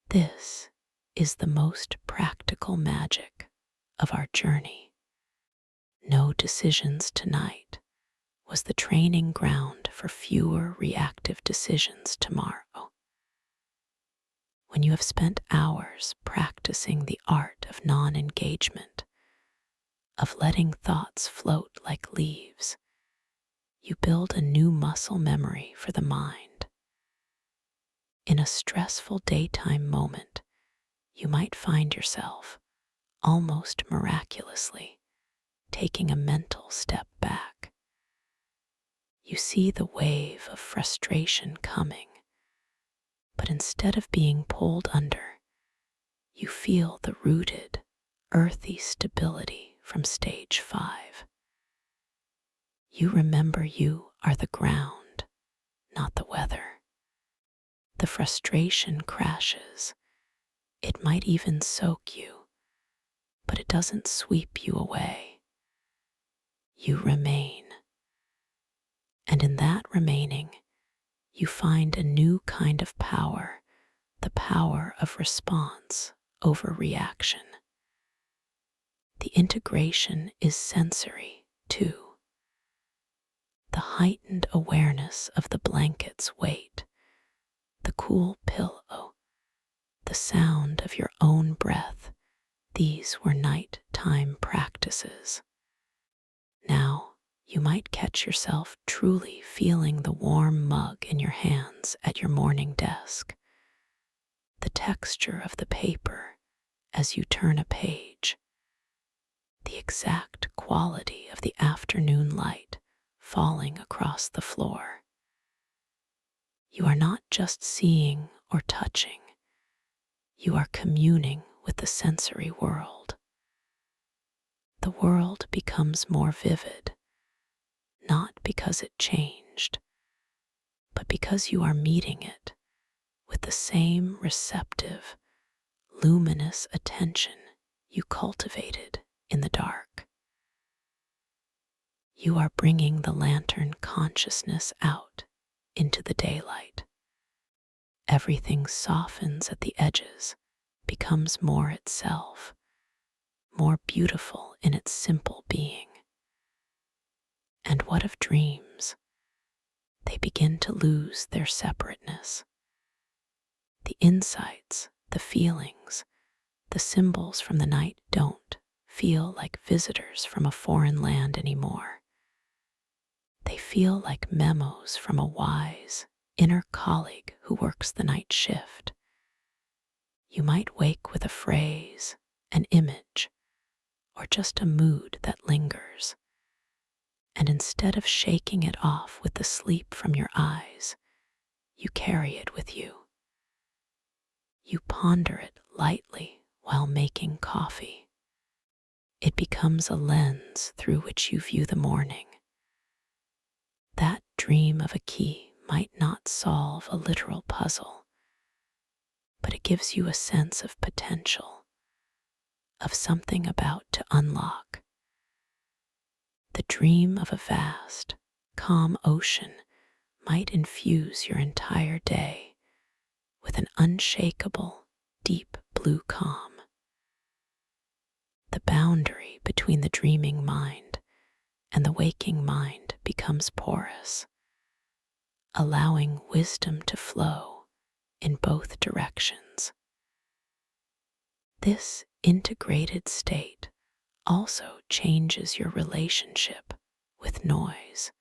This is the most practical magic of our journey. No decisions tonight was the training ground for fewer reactive decisions tomorrow. When you have spent hours practicing the art of non-engagement, of letting thoughts float like leaves, you build a new muscle memory for the mind. In a stressful daytime moment, you might find yourself, almost miraculously, taking a mental step back. You see the wave of frustration coming, but instead of being pulled under, you feel the rooted, earthy stability from stage 5. You remember you are the ground, not the weather. The frustration crashes. It might even soak you, but it doesn't sweep you away. You remain. And in that remaining, you find a new kind of power the power of response over reaction. The integration is sensory, too. The heightened awareness of the blanket's weight, the cool pillow, the sound of your own breath, these were nighttime practices. Now, you might catch yourself truly feeling the warm mug in your hands at your morning desk, the texture of the paper as you turn a page, the exact quality of the afternoon light falling across the floor. You are not just seeing or touching, you are communing with the sensory world. The world becomes more vivid, not because it changed, but because you are meeting it with the same receptive, luminous attention you cultivated in the dark. You are bringing the lantern consciousness out into the daylight. Everything softens at the edges, becomes more itself, more beautiful in its simple being. And what of dreams? They begin to lose their separateness. The insights, the feelings, the symbols from the night don't feel like visitors from a foreign land anymore. They feel like memos from a wise, inner colleague who works the night shift. You might wake with a phrase, an image, or just a mood that lingers. And instead of shaking it off with the sleep from your eyes, you carry it with you. You ponder it lightly while making coffee. It becomes a lens through which you view the morning. That dream of a key might not solve a literal puzzle, but it gives you a sense of potential, of something about to unlock. The dream of a vast, calm ocean might infuse your entire day with an unshakable, deep blue calm. The boundary between the dreaming mind and the waking mind becomes porous, allowing wisdom to flow in both directions. This integrated state also changes your relationship with noise,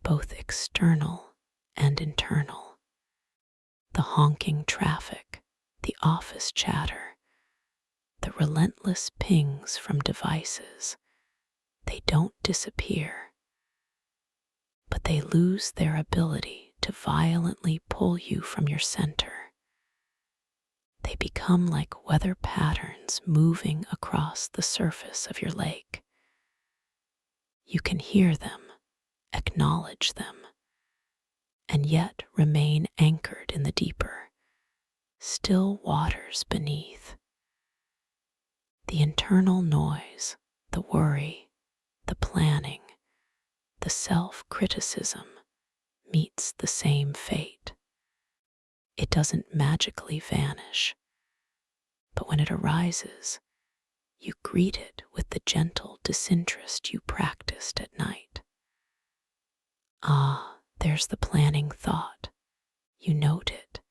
both external and internal. The honking traffic, the office chatter, the relentless pings from devices, they don't disappear, but they lose their ability to violently pull you from your center. They become like weather patterns moving across the surface of your lake. You can hear them, acknowledge them, and yet remain anchored in the deeper, still waters beneath. The internal noise, the worry, the planning, the self-criticism meets the same fate. It doesn't magically vanish, but when it arises, you greet it with the gentle disinterest you practiced at night. Ah, there's the planning thought. You note it,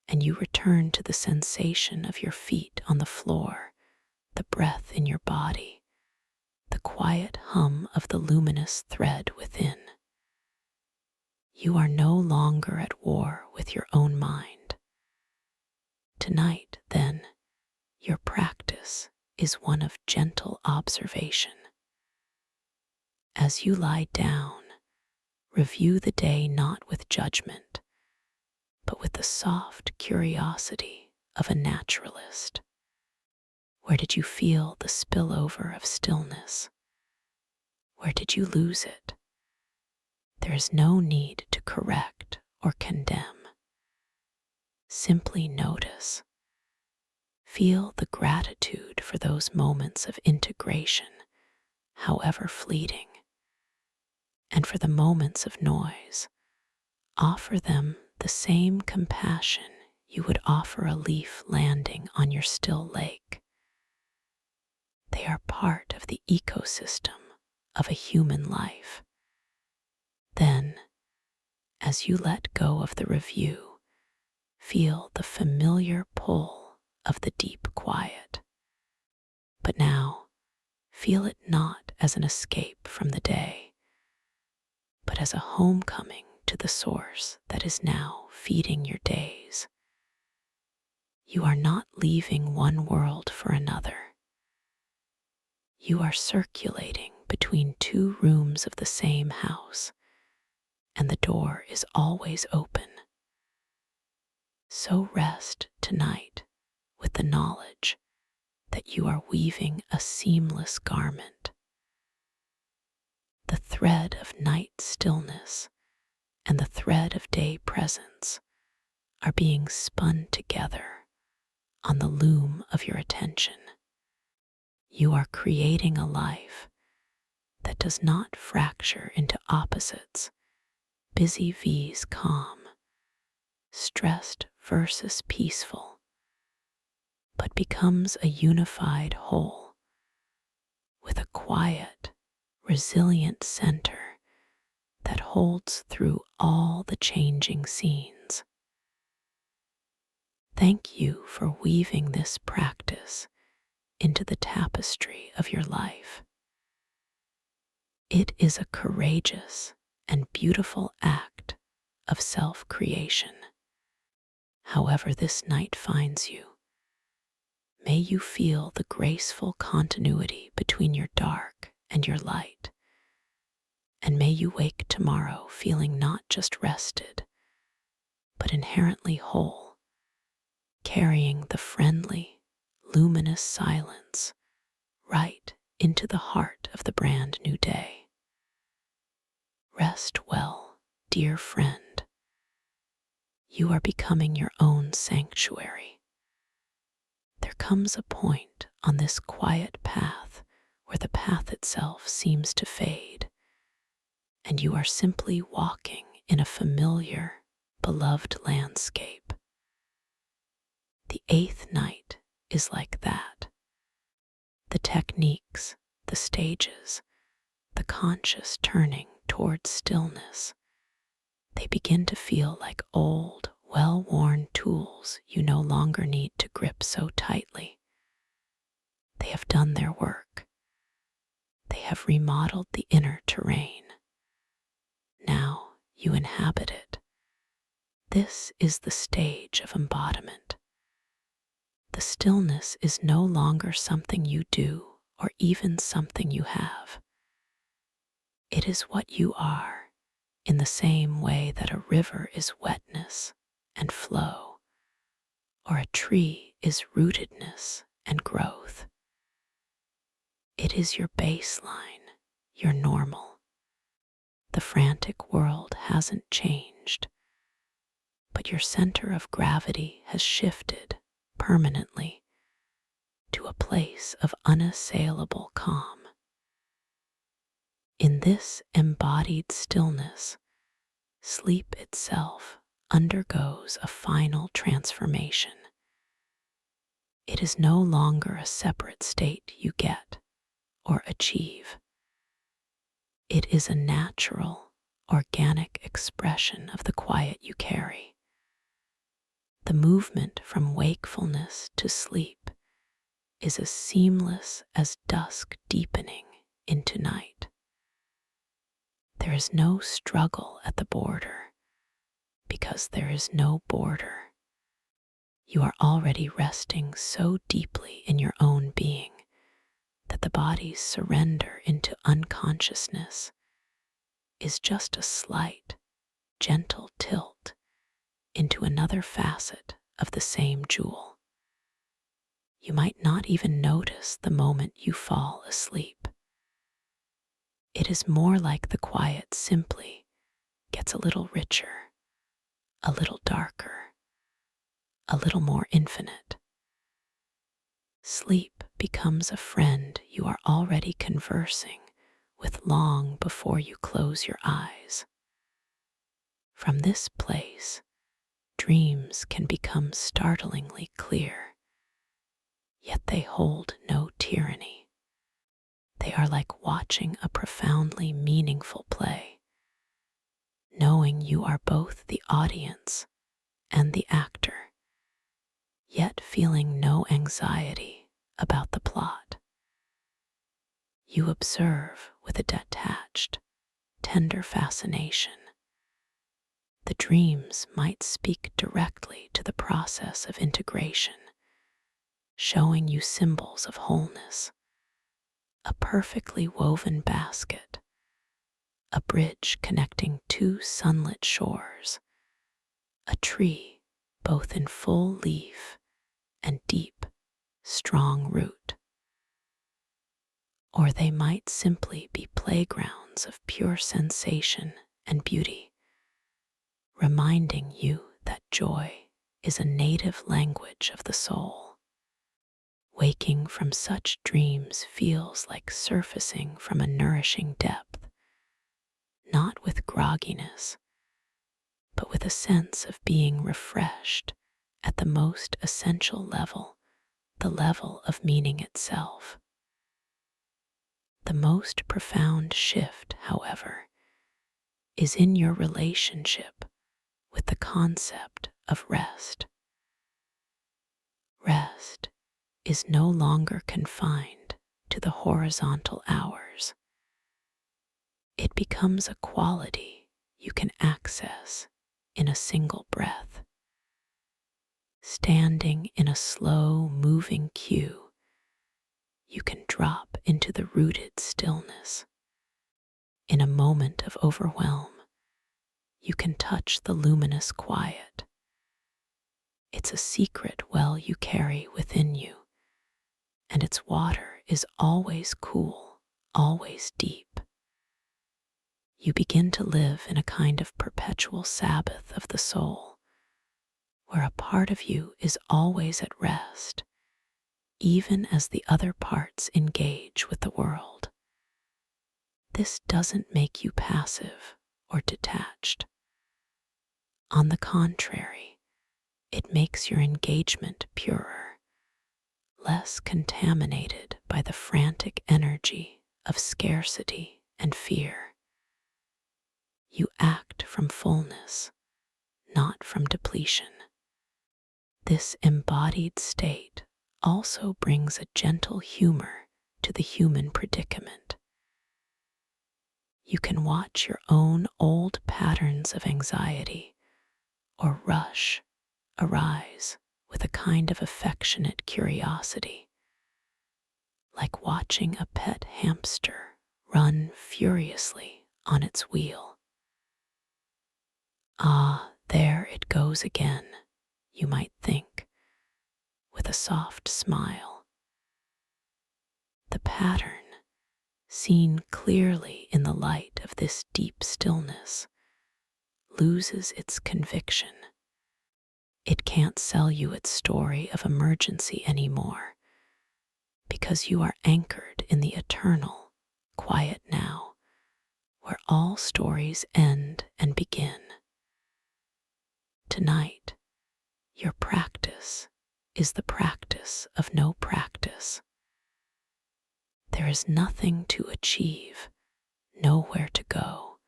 and you return to the sensation of your feet on the floor, the breath in your body, the quiet hum of the luminous thread within. You are no longer at war with your own mind. Tonight, then, your practice is one of gentle observation. As you lie down, review the day not with judgment, but with the soft curiosity of a naturalist. Where did you feel the spillover of stillness? Where did you lose it? There is no need to correct or condemn. Simply notice. Feel the gratitude for those moments of integration, however fleeting. And for the moments of noise, offer them the same compassion you would offer a leaf landing on your still lake. They are part of the ecosystem of a human life. Then, as you let go of the review, feel the familiar pull of the deep quiet. But now, feel it not as an escape from the day, but as a homecoming to the source that is now feeding your days. You are not leaving one world for another. You are circulating between two rooms of the same house, and the door is always open. So rest tonight with the knowledge that you are weaving a seamless garment. The thread of night stillness and the thread of day presence are being spun together on the loom of your attention. You are creating a life that does not fracture into opposites, busy vs calm, stressed versus peaceful, but becomes a unified whole with a quiet, resilient center that holds through all the changing scenes. Thank you for weaving this practice into the tapestry of your life. It is a courageous and beautiful act of self-creation. However this night finds you, may you feel the graceful continuity between your dark and your light, and may you wake tomorrow feeling not just rested, but inherently whole, carrying the friendly, luminous silence right into the heart of the brand new day. Rest well, dear friend. You are becoming your own sanctuary. There comes a point on this quiet path where the path itself seems to fade, and you are simply walking in a familiar, beloved landscape. The eighth night is like that. The techniques, the stages, the conscious turning towards stillness, they begin to feel like old, well-worn tools you no longer need to grip so tightly. They have done their work. They have remodeled the inner terrain. Now you inhabit it. This is the stage of embodiment. The stillness is no longer something you do or even something you have. It is what you are, in the same way that a river is wetness and flow, or a tree is rootedness and growth. It is your baseline, your normal. The frantic world hasn't changed, but your center of gravity has shifted permanently to a place of unassailable calm. In this embodied stillness, sleep itself undergoes a final transformation. It is no longer a separate state you get or achieve. It is a natural, organic expression of the quiet you carry. The movement from wakefulness to sleep is as seamless as dusk deepening into night. There is no struggle at the border, because there is no border. You are already resting so deeply in your own being that the body's surrender into unconsciousness is just a slight, gentle tilt into another facet of the same jewel. You might not even notice the moment you fall asleep. It is more like the quiet simply gets a little richer, a little darker, a little more infinite. Sleep becomes a friend you are already conversing with long before you close your eyes. From this place, Dreams can become startlingly clear, yet they hold no tyranny. They are like watching a profoundly meaningful play, knowing you are both the audience and the actor, yet feeling no anxiety about the plot. You observe with a detached, tender fascination. The dreams might speak directly to the process of integration, showing you symbols of wholeness, a perfectly woven basket, a bridge connecting two sunlit shores, a tree both in full leaf and deep, strong root. Or they might simply be playgrounds of pure sensation and beauty, reminding you that joy is a native language of the soul. Waking from such dreams feels like surfacing from a nourishing depth, not with grogginess, but with a sense of being refreshed at the most essential level, the level of meaning itself. The most profound shift, however, is in your relationship with the concept of rest. Rest is no longer confined to the horizontal hours. It becomes a quality you can access in a single breath. Standing in a slow moving queue, you can drop into the rooted stillness. In a moment of overwhelm, you can touch the luminous quiet. It's a secret well you carry within you, and its water is always cool, always deep. You begin to live in a kind of perpetual Sabbath of the soul, where a part of you is always at rest, even as the other parts engage with the world. This doesn't make you passive or detached. On the contrary, it makes your engagement purer, less contaminated by the frantic energy of scarcity and fear. You act from fullness, not from depletion. This embodied state also brings a gentle humor to the human predicament. You can watch your own old patterns of anxiety or rush arise with a kind of affectionate curiosity, like watching a pet hamster run furiously on its wheel. Ah, there it goes again, you might think, with a soft smile. The pattern, seen clearly in the light of this deep stillness, loses its conviction. It can't sell you its story of emergency anymore, because you are anchored in the eternal, quiet now, where all stories end and begin. Tonight, your practice is the practice of no practice. There is nothing to achieve, nowhere to go,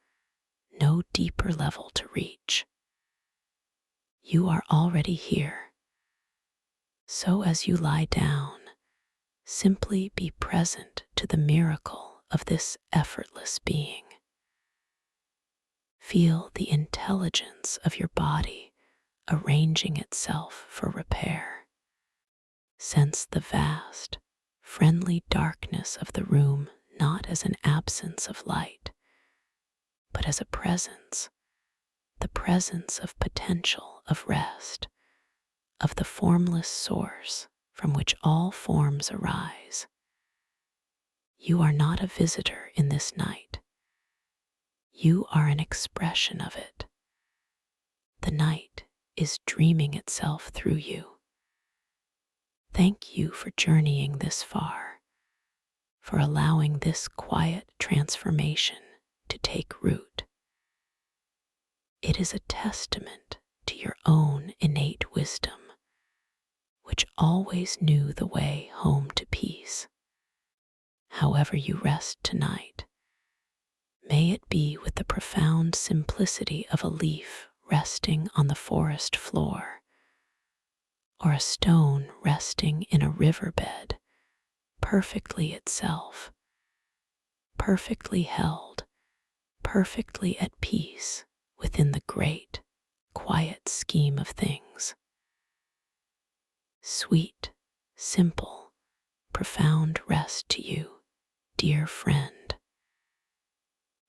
no deeper level to reach. You are already here. So as you lie down, simply be present to the miracle of this effortless being. Feel the intelligence of your body arranging itself for repair. Sense the vast, friendly darkness of the room not as an absence of light, but as a presence, the presence of potential of rest, of the formless source from which all forms arise. You are not a visitor in this night. You are an expression of it. The night is dreaming itself through you. Thank you for journeying this far, for allowing this quiet transformation to take root. It is a testament to your own innate wisdom, which always knew the way home to peace. However you rest tonight, may it be with the profound simplicity of a leaf resting on the forest floor, or a stone resting in a riverbed, perfectly itself, perfectly held, perfectly at peace within the great, quiet scheme of things. Sweet, simple, profound rest to you, dear friend.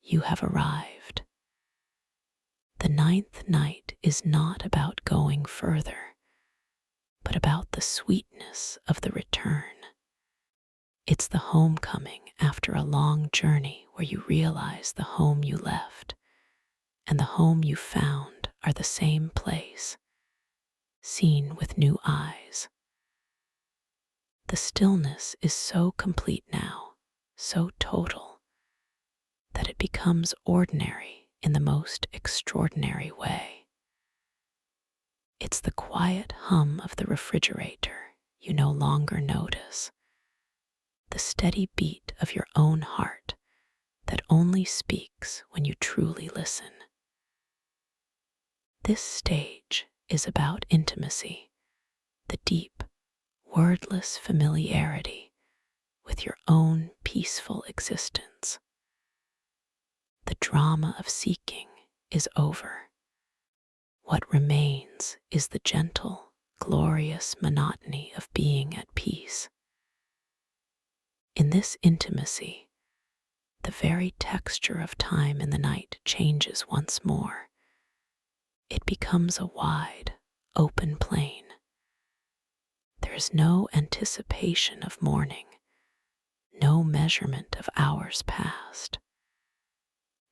You have arrived. The ninth night is not about going further, but about the sweetness of the return. It's the homecoming after a long journey where you realize the home you left and the home you found are the same place, seen with new eyes. The stillness is so complete now, so total, that it becomes ordinary in the most extraordinary way. It's the quiet hum of the refrigerator you no longer notice, the steady beat of your own heart that only speaks when you truly listen. This stage is about intimacy, the deep, wordless familiarity with your own peaceful existence. The drama of seeking is over. What remains is the gentle, glorious monotony of being at peace. In this intimacy, the very texture of time in the night changes once more. It becomes a wide, open plain. There is no anticipation of morning, no measurement of hours past.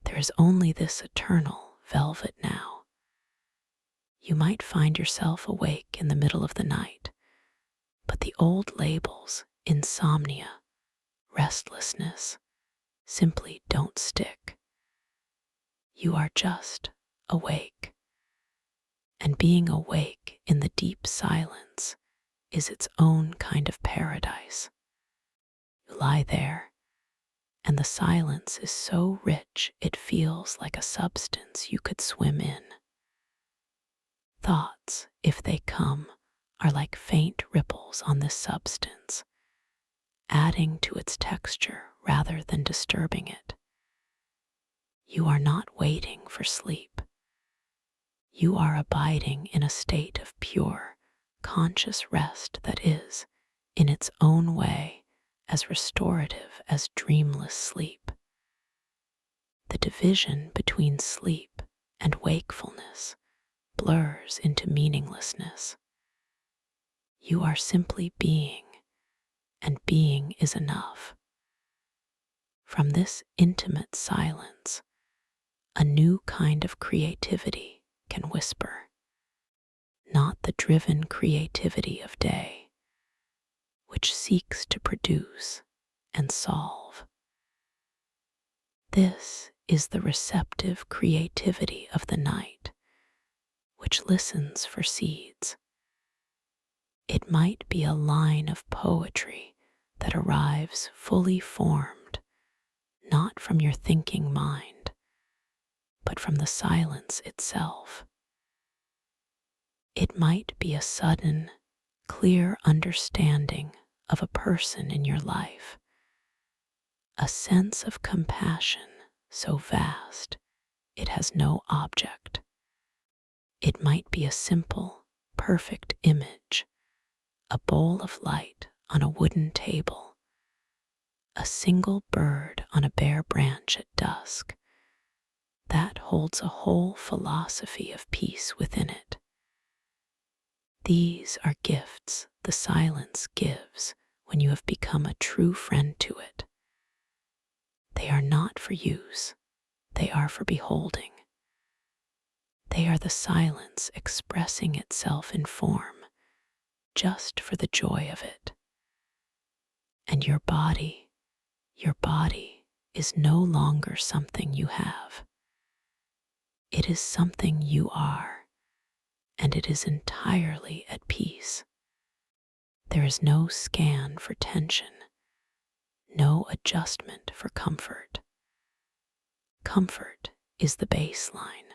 There is only this eternal velvet now. You might find yourself awake in the middle of the night, but the old labels, insomnia, restlessness, simply don't stick. You are just awake. And being awake in the deep silence is its own kind of paradise. You lie there, and the silence is so rich it feels like a substance you could swim in. Thoughts, if they come, are like faint ripples on this substance, adding to its texture rather than disturbing it. You are not waiting for sleep. You are abiding in a state of pure, conscious rest that is, in its own way, as restorative as dreamless sleep. The division between sleep and wakefulness blurs into meaninglessness. You are simply being, and being is enough. From this intimate silence, a new kind of creativity can whisper, not the driven creativity of day, which seeks to produce and solve. This is the receptive creativity of the night, which listens for seeds. It might be a line of poetry that arrives fully formed, not from your thinking mind, but from the silence itself. It might be a sudden, clear understanding of a person in your life, a sense of compassion so vast it has no object. It might be a simple, perfect image, a bowl of light on a wooden table, a single bird on a bare branch at dusk, that holds a whole philosophy of peace within it. These are gifts the silence gives when you have become a true friend to it. They are not for use, they are for beholding. They are the silence expressing itself in form, just for the joy of it. And your body is no longer something you have. It is something you are, and it is entirely at peace. There is no scan for tension, no adjustment for comfort. Comfort is the baseline.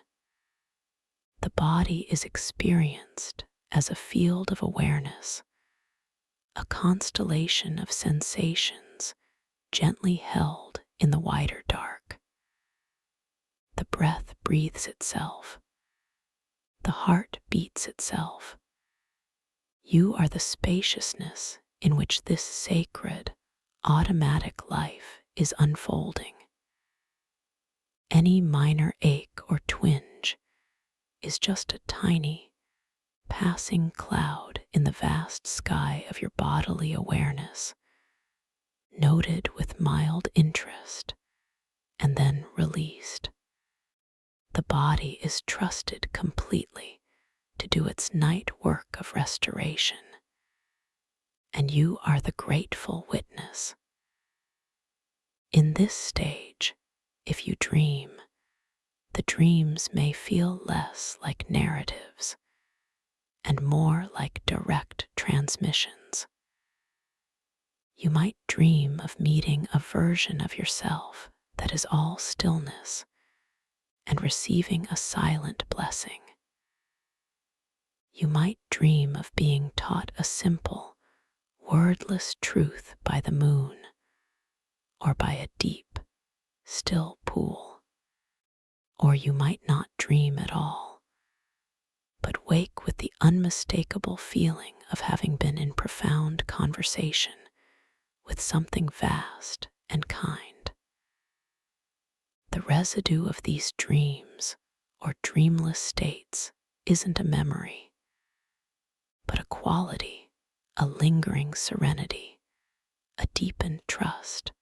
The body is experienced as a field of awareness, a constellation of sensations gently held in the wider dark. The breath breathes itself. The heart beats itself. You are the spaciousness in which this sacred, automatic life is unfolding. Any minor ache or twinge is just a tiny, passing cloud in the vast sky of your bodily awareness, noted with mild interest and then released. The body is trusted completely to do its night work of restoration, and you are the grateful witness. In this stage, if you dream, the dreams may feel less like narratives and more like direct transmissions. You might dream of meeting a version of yourself that is all stillness and receiving a silent blessing. You might dream of being taught a simple, wordless truth by the moon or by a deep, still pool. Or you might not dream at all, but wake with the unmistakable feeling of having been in profound conversation with something vast and kind. The residue of these dreams or dreamless states isn't a memory, but a quality, a lingering serenity, a deepened trust,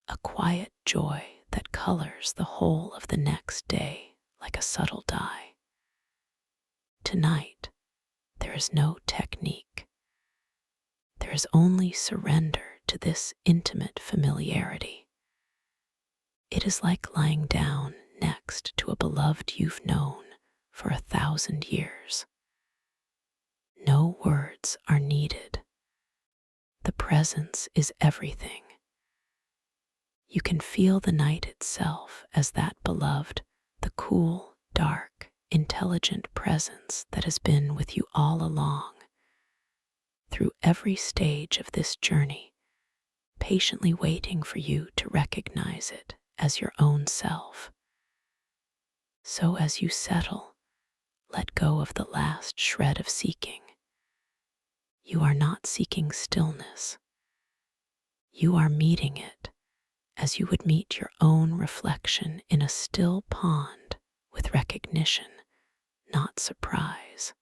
a quiet joy that colors the whole of the next day like a subtle dye. Tonight, there is no technique. There is only surrender to this intimate familiarity. It is like lying down next to a beloved you've known for 1,000 years. No words are needed. The presence is everything. You can feel the night itself as that beloved, the cool, dark, intelligent presence that has been with you all along. Through every stage of this journey, patiently waiting for you to recognize it as your own self. So as you settle, let go of the last shred of seeking. You are not seeking stillness. You are meeting it as you would meet your own reflection in a still pond with recognition, not surprise.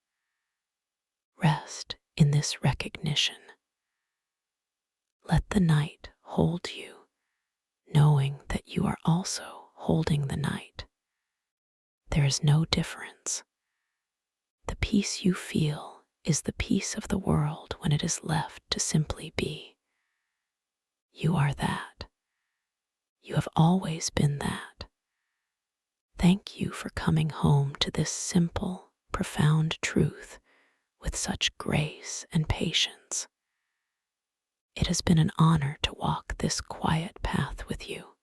Rest in this recognition. Let the night hold you, knowing that you are also holding the night. There is no difference. The peace you feel is the peace of the world when it is left to simply be. You are that. You have always been that. Thank you for coming home to this simple, profound truth with such grace and patience. It has been an honor to walk this quiet path with you.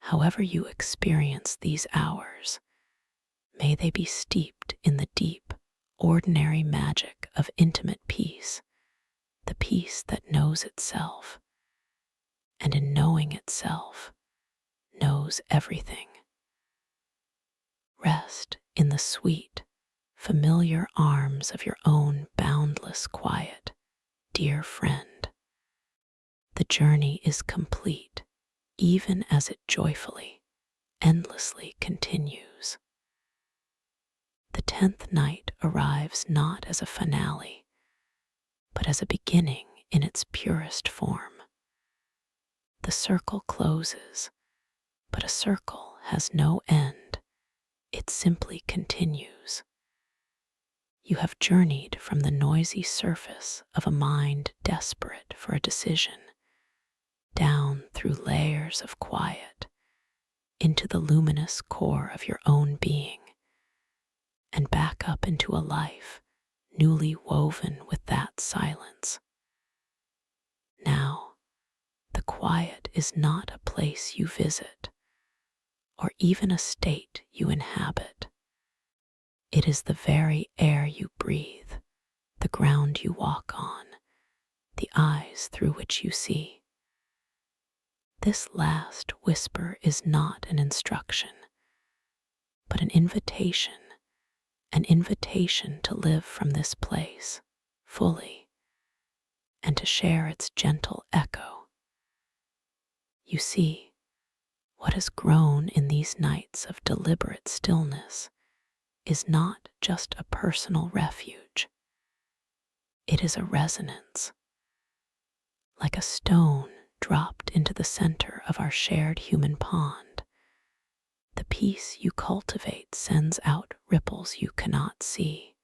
However you experience these hours, may they be steeped in the deep, ordinary magic of intimate peace, the peace that knows itself, and in knowing itself, knows everything. Rest in the sweet, familiar arms of your own boundless quiet, dear friend. The journey is complete, even as it joyfully, endlessly continues. The 10th night arrives not as a finale, but as a beginning in its purest form. The circle closes, but a circle has no end. It simply continues. You have journeyed from the noisy surface of a mind desperate for a decision, down through layers of quiet, into the luminous core of your own being. and back up into a life newly woven with that silence. Now, the quiet is not a place you visit, or even a state you inhabit. It is the very air you breathe, the ground you walk on, the eyes through which you see. This last whisper is not an instruction, but an invitation to live from this place fully and to share its gentle echo. You see, what has grown in these nights of deliberate stillness is not just a personal refuge. It is a resonance, like a stone dropped into the center of our shared human pond. The peace you cultivate sends out ripples you cannot see,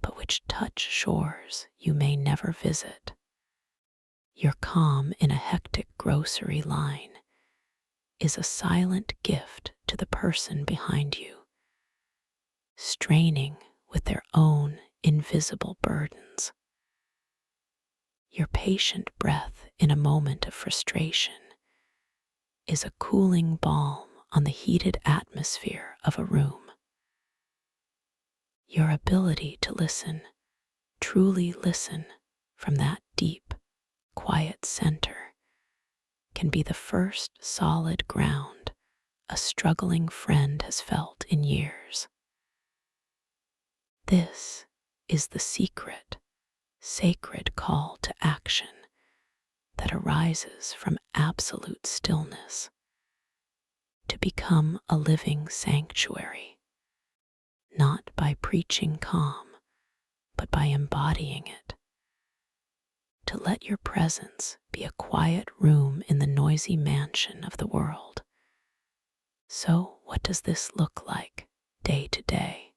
but which touch shores you may never visit. Your calm in a hectic grocery line is a silent gift to the person behind you, straining with their own invisible burdens. Your patient breath in a moment of frustration is a cooling balm on the heated atmosphere of a room. Your ability to listen, truly listen, from that deep, quiet center can be the first solid ground a struggling friend has felt in years. This is the secret, sacred call to action that arises from absolute stillness, to become a living sanctuary, not by preaching calm, but by embodying it, to let your presence be a quiet room in the noisy mansion of the world. So, what does this look like day to day?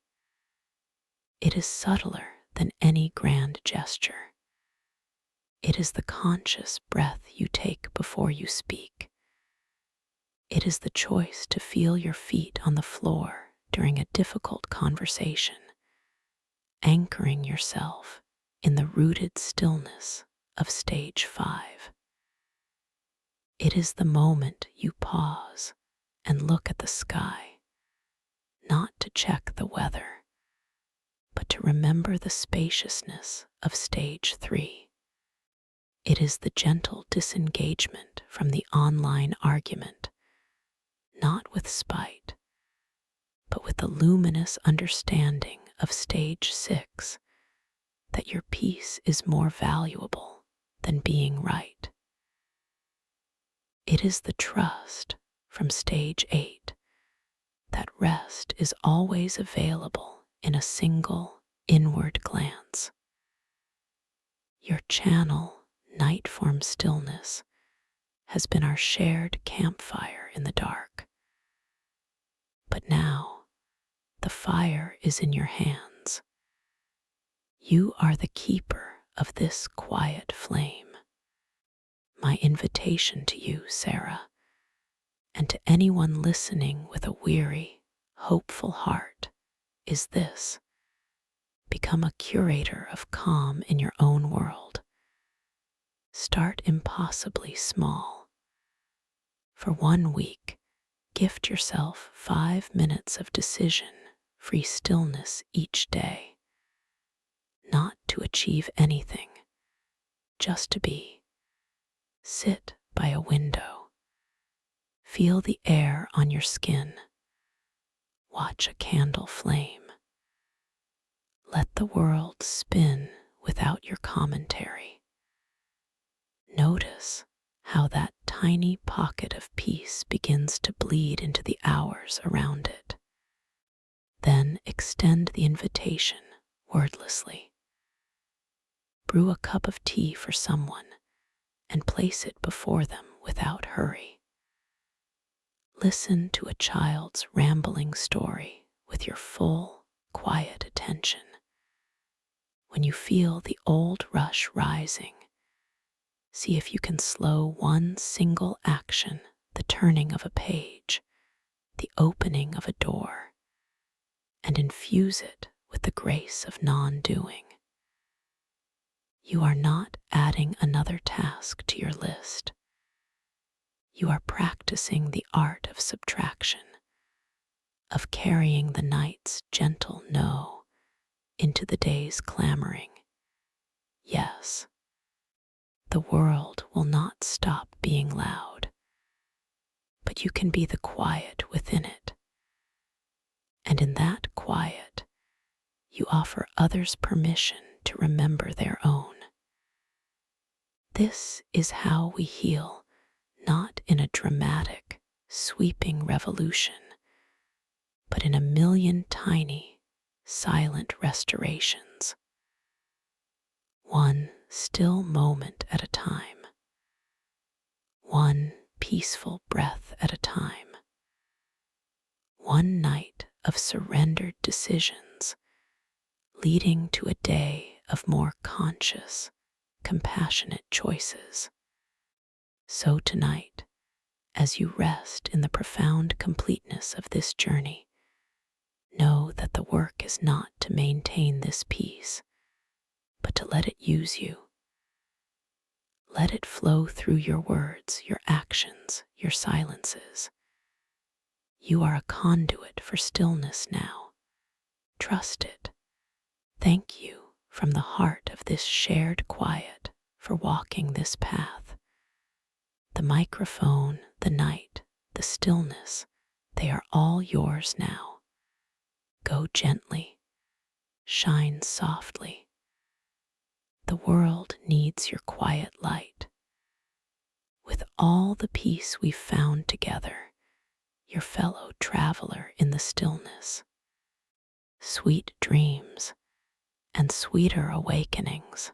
It is subtler than any grand gesture. It is the conscious breath you take before you speak. It is the choice to feel your feet on the floor during a difficult conversation, anchoring yourself in the rooted stillness of stage 5. It is the moment you pause and look at the sky, not to check the weather, but to remember the spaciousness of stage 3. It is the gentle disengagement from the online argument, not with spite, but with the luminous understanding of stage 6, that your peace is more valuable than being right. It is the trust from stage 8 that rest is always available in a single inward glance. Your channel, Nightform Stillness, has been our shared campfire in the dark. But now, the fire is in your hands. You are the keeper of this quiet flame. My invitation to you, Sarah, and to anyone listening with a weary, hopeful heart, is this: become a curator of calm in your own world. Start impossibly small. For 1 week, gift yourself 5 minutes of decision-free stillness each day. Not to achieve anything, just to be. Sit by a window. Feel the air on your skin. Watch a candle flame. Let the world spin without your commentary. Notice how that tiny pocket of peace begins to bleed into the hours around it. Then extend the invitation wordlessly. Brew a cup of tea for someone and place it before them without hurry. Listen to a child's rambling story with your full, quiet attention. When you feel the old rush rising, see if you can slow one single action, the turning of a page, the opening of a door, and infuse it with the grace of non-doing. You are not adding another task to your list. You are practicing the art of subtraction, of carrying the night's gentle no into the day's clamoring yes. The world will not stop being loud, but you can be the quiet within it. And in that quiet, you offer others permission to remember their own. This is how we heal, not in a dramatic, sweeping revolution, but in a million tiny, silent restorations. One still moment at a time. One peaceful breath at a time. One night of surrendered decisions, leading to a day of more conscious, compassionate choices. So tonight, as you rest in the profound completeness of this journey, know that the work is not to maintain this peace, but to let it use you. Let it flow through your words, your actions, your silences. You are a conduit for stillness now. Trust it. Thank you from the heart of this shared quiet for walking this path. The microphone, the night, the stillness, they are all yours now. Go gently. Shine softly. The world needs your quiet light. With all the peace we've found together, your fellow traveler in the stillness. Sweet dreams and sweeter awakenings.